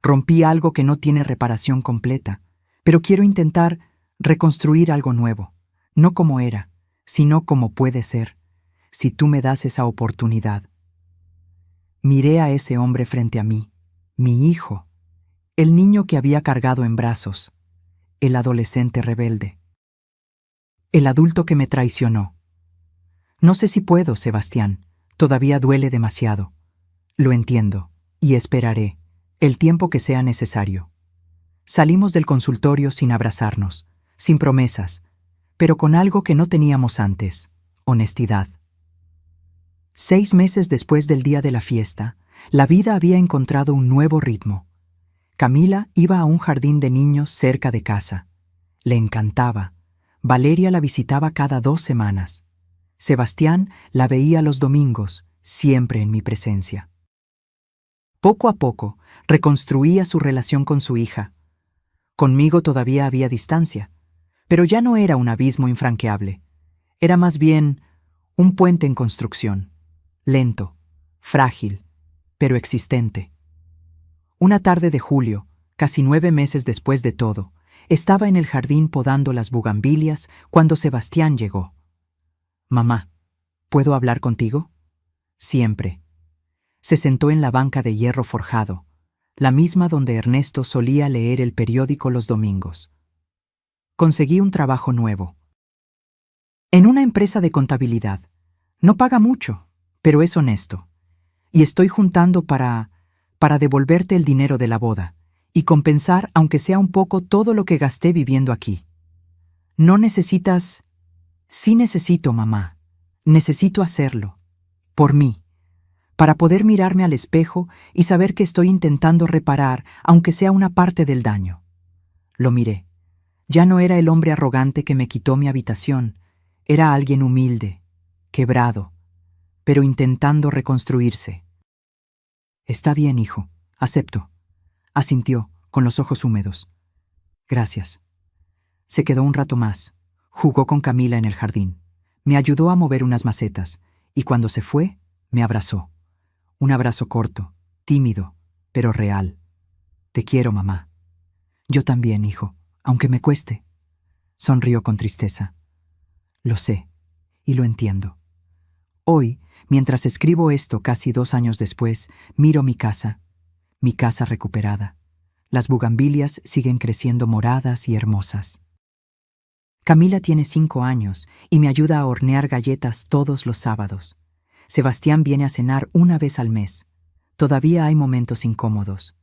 Rompí algo que no tiene reparación completa, pero quiero intentar reconstruir algo nuevo, no como era, sino como puede ser, si tú me das esa oportunidad». Miré a ese hombre frente a mí, mi hijo, el niño que había cargado en brazos, el adolescente rebelde, el adulto que me traicionó. «No sé si puedo, Sebastián, todavía duele demasiado. Lo entiendo, y esperaré, el tiempo que sea necesario». Salimos del consultorio sin abrazarnos, sin promesas, pero con algo que no teníamos antes: honestidad. 6 meses después del día de la fiesta, la vida había encontrado un nuevo ritmo. Camila iba a un jardín de niños cerca de casa. Le encantaba. Valeria la visitaba cada 2 semanas. Sebastián la veía los domingos, siempre en mi presencia. Poco a poco, reconstruía su relación con su hija. Conmigo todavía había distancia, pero ya no era un abismo infranqueable. Era más bien un puente en construcción, lento, frágil, pero existente. Una tarde de julio, casi 9 meses después de todo, estaba en el jardín podando las bugambilias cuando Sebastián llegó. «Mamá, ¿puedo hablar contigo?». «Siempre». Se sentó en la banca de hierro forjado, la misma donde Ernesto solía leer el periódico los domingos. «Conseguí un trabajo nuevo. En una empresa de contabilidad. No paga mucho, pero es honesto. Y estoy juntando para devolverte el dinero de la boda y compensar, aunque sea un poco, todo lo que gasté viviendo aquí. No necesitas...». «Sí necesito, mamá. Necesito hacerlo. Por mí. Para poder mirarme al espejo y saber que estoy intentando reparar, aunque sea una parte del daño». Lo miré. Ya no era el hombre arrogante que me quitó mi habitación. Era alguien humilde, quebrado, pero intentando reconstruirse. «Está bien, hijo. Acepto», asintió, con los ojos húmedos. «Gracias». Se quedó un rato más. Jugó con Camila en el jardín. Me ayudó a mover unas macetas, y cuando se fue, me abrazó. Un abrazo corto, tímido, pero real. «Te quiero, mamá». «Yo también, hijo, aunque me cueste». Sonrió con tristeza. «Lo sé, y lo entiendo». Hoy, mientras escribo esto casi 2 años después, miro mi casa recuperada. Las bugambilias siguen creciendo moradas y hermosas. Camila tiene 5 años y me ayuda a hornear galletas todos los sábados. Sebastián viene a cenar una vez al mes. Todavía hay momentos incómodos.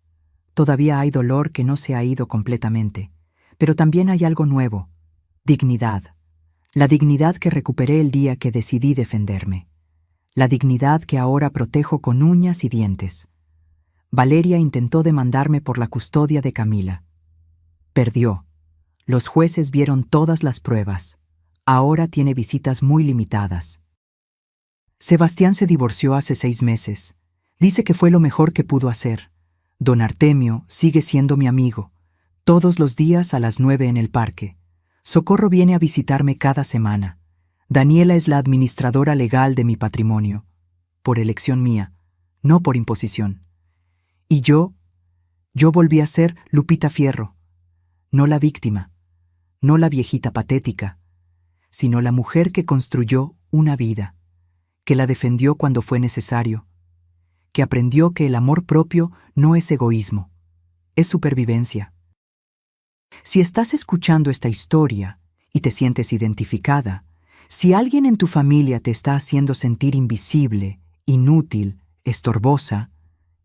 Todavía hay dolor que no se ha ido completamente. Pero también hay algo nuevo: dignidad. La dignidad que recuperé el día que decidí defenderme. La dignidad que ahora protejo con uñas y dientes. Valeria intentó demandarme por la custodia de Camila. Perdió. Los jueces vieron todas las pruebas. Ahora tiene visitas muy limitadas. Sebastián se divorció hace 6 meses. Dice que fue lo mejor que pudo hacer. Don Artemio sigue siendo mi amigo. Todos los días a las 9 en el parque. Socorro viene a visitarme cada semana. Daniela es la administradora legal de mi patrimonio, por elección mía, no por imposición. Y yo volví a ser Lupita Fierro, no la víctima, no la viejita patética, sino la mujer que construyó una vida, que la defendió cuando fue necesario, que aprendió que el amor propio no es egoísmo, es supervivencia. Si estás escuchando esta historia y te sientes identificada, si alguien en tu familia te está haciendo sentir invisible, inútil, estorbosa,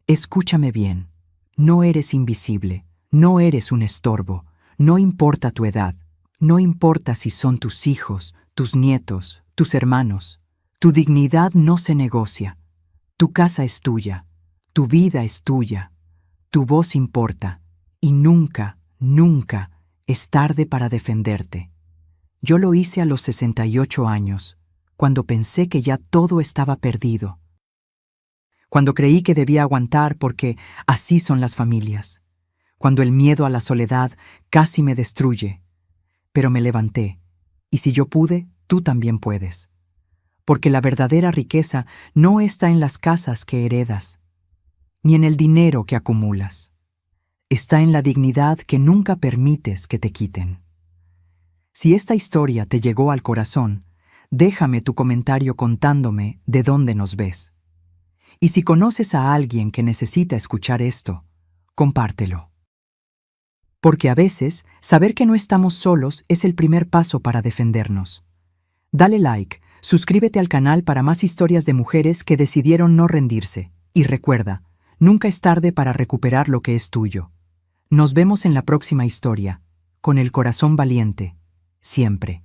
escúchame bien. No eres invisible, no eres un estorbo, no importa tu edad, no importa si son tus hijos, tus nietos, tus hermanos. Tu dignidad no se negocia. Tu casa es tuya, tu vida es tuya, tu voz importa, y nunca, nunca es tarde para defenderte. Yo lo hice a los 68 años, cuando pensé que ya todo estaba perdido. Cuando creí que debía aguantar porque así son las familias. Cuando el miedo a la soledad casi me destruye. Pero me levanté, y si yo pude, tú también puedes. Porque la verdadera riqueza no está en las casas que heredas, ni en el dinero que acumulas. Está en la dignidad que nunca permites que te quiten. Si esta historia te llegó al corazón, déjame tu comentario contándome de dónde nos ves. Y si conoces a alguien que necesita escuchar esto, compártelo. Porque a veces, saber que no estamos solos es el primer paso para defendernos. Dale like, suscríbete al canal para más historias de mujeres que decidieron no rendirse. Y recuerda, nunca es tarde para recuperar lo que es tuyo. Nos vemos en la próxima historia, con el corazón valiente, siempre.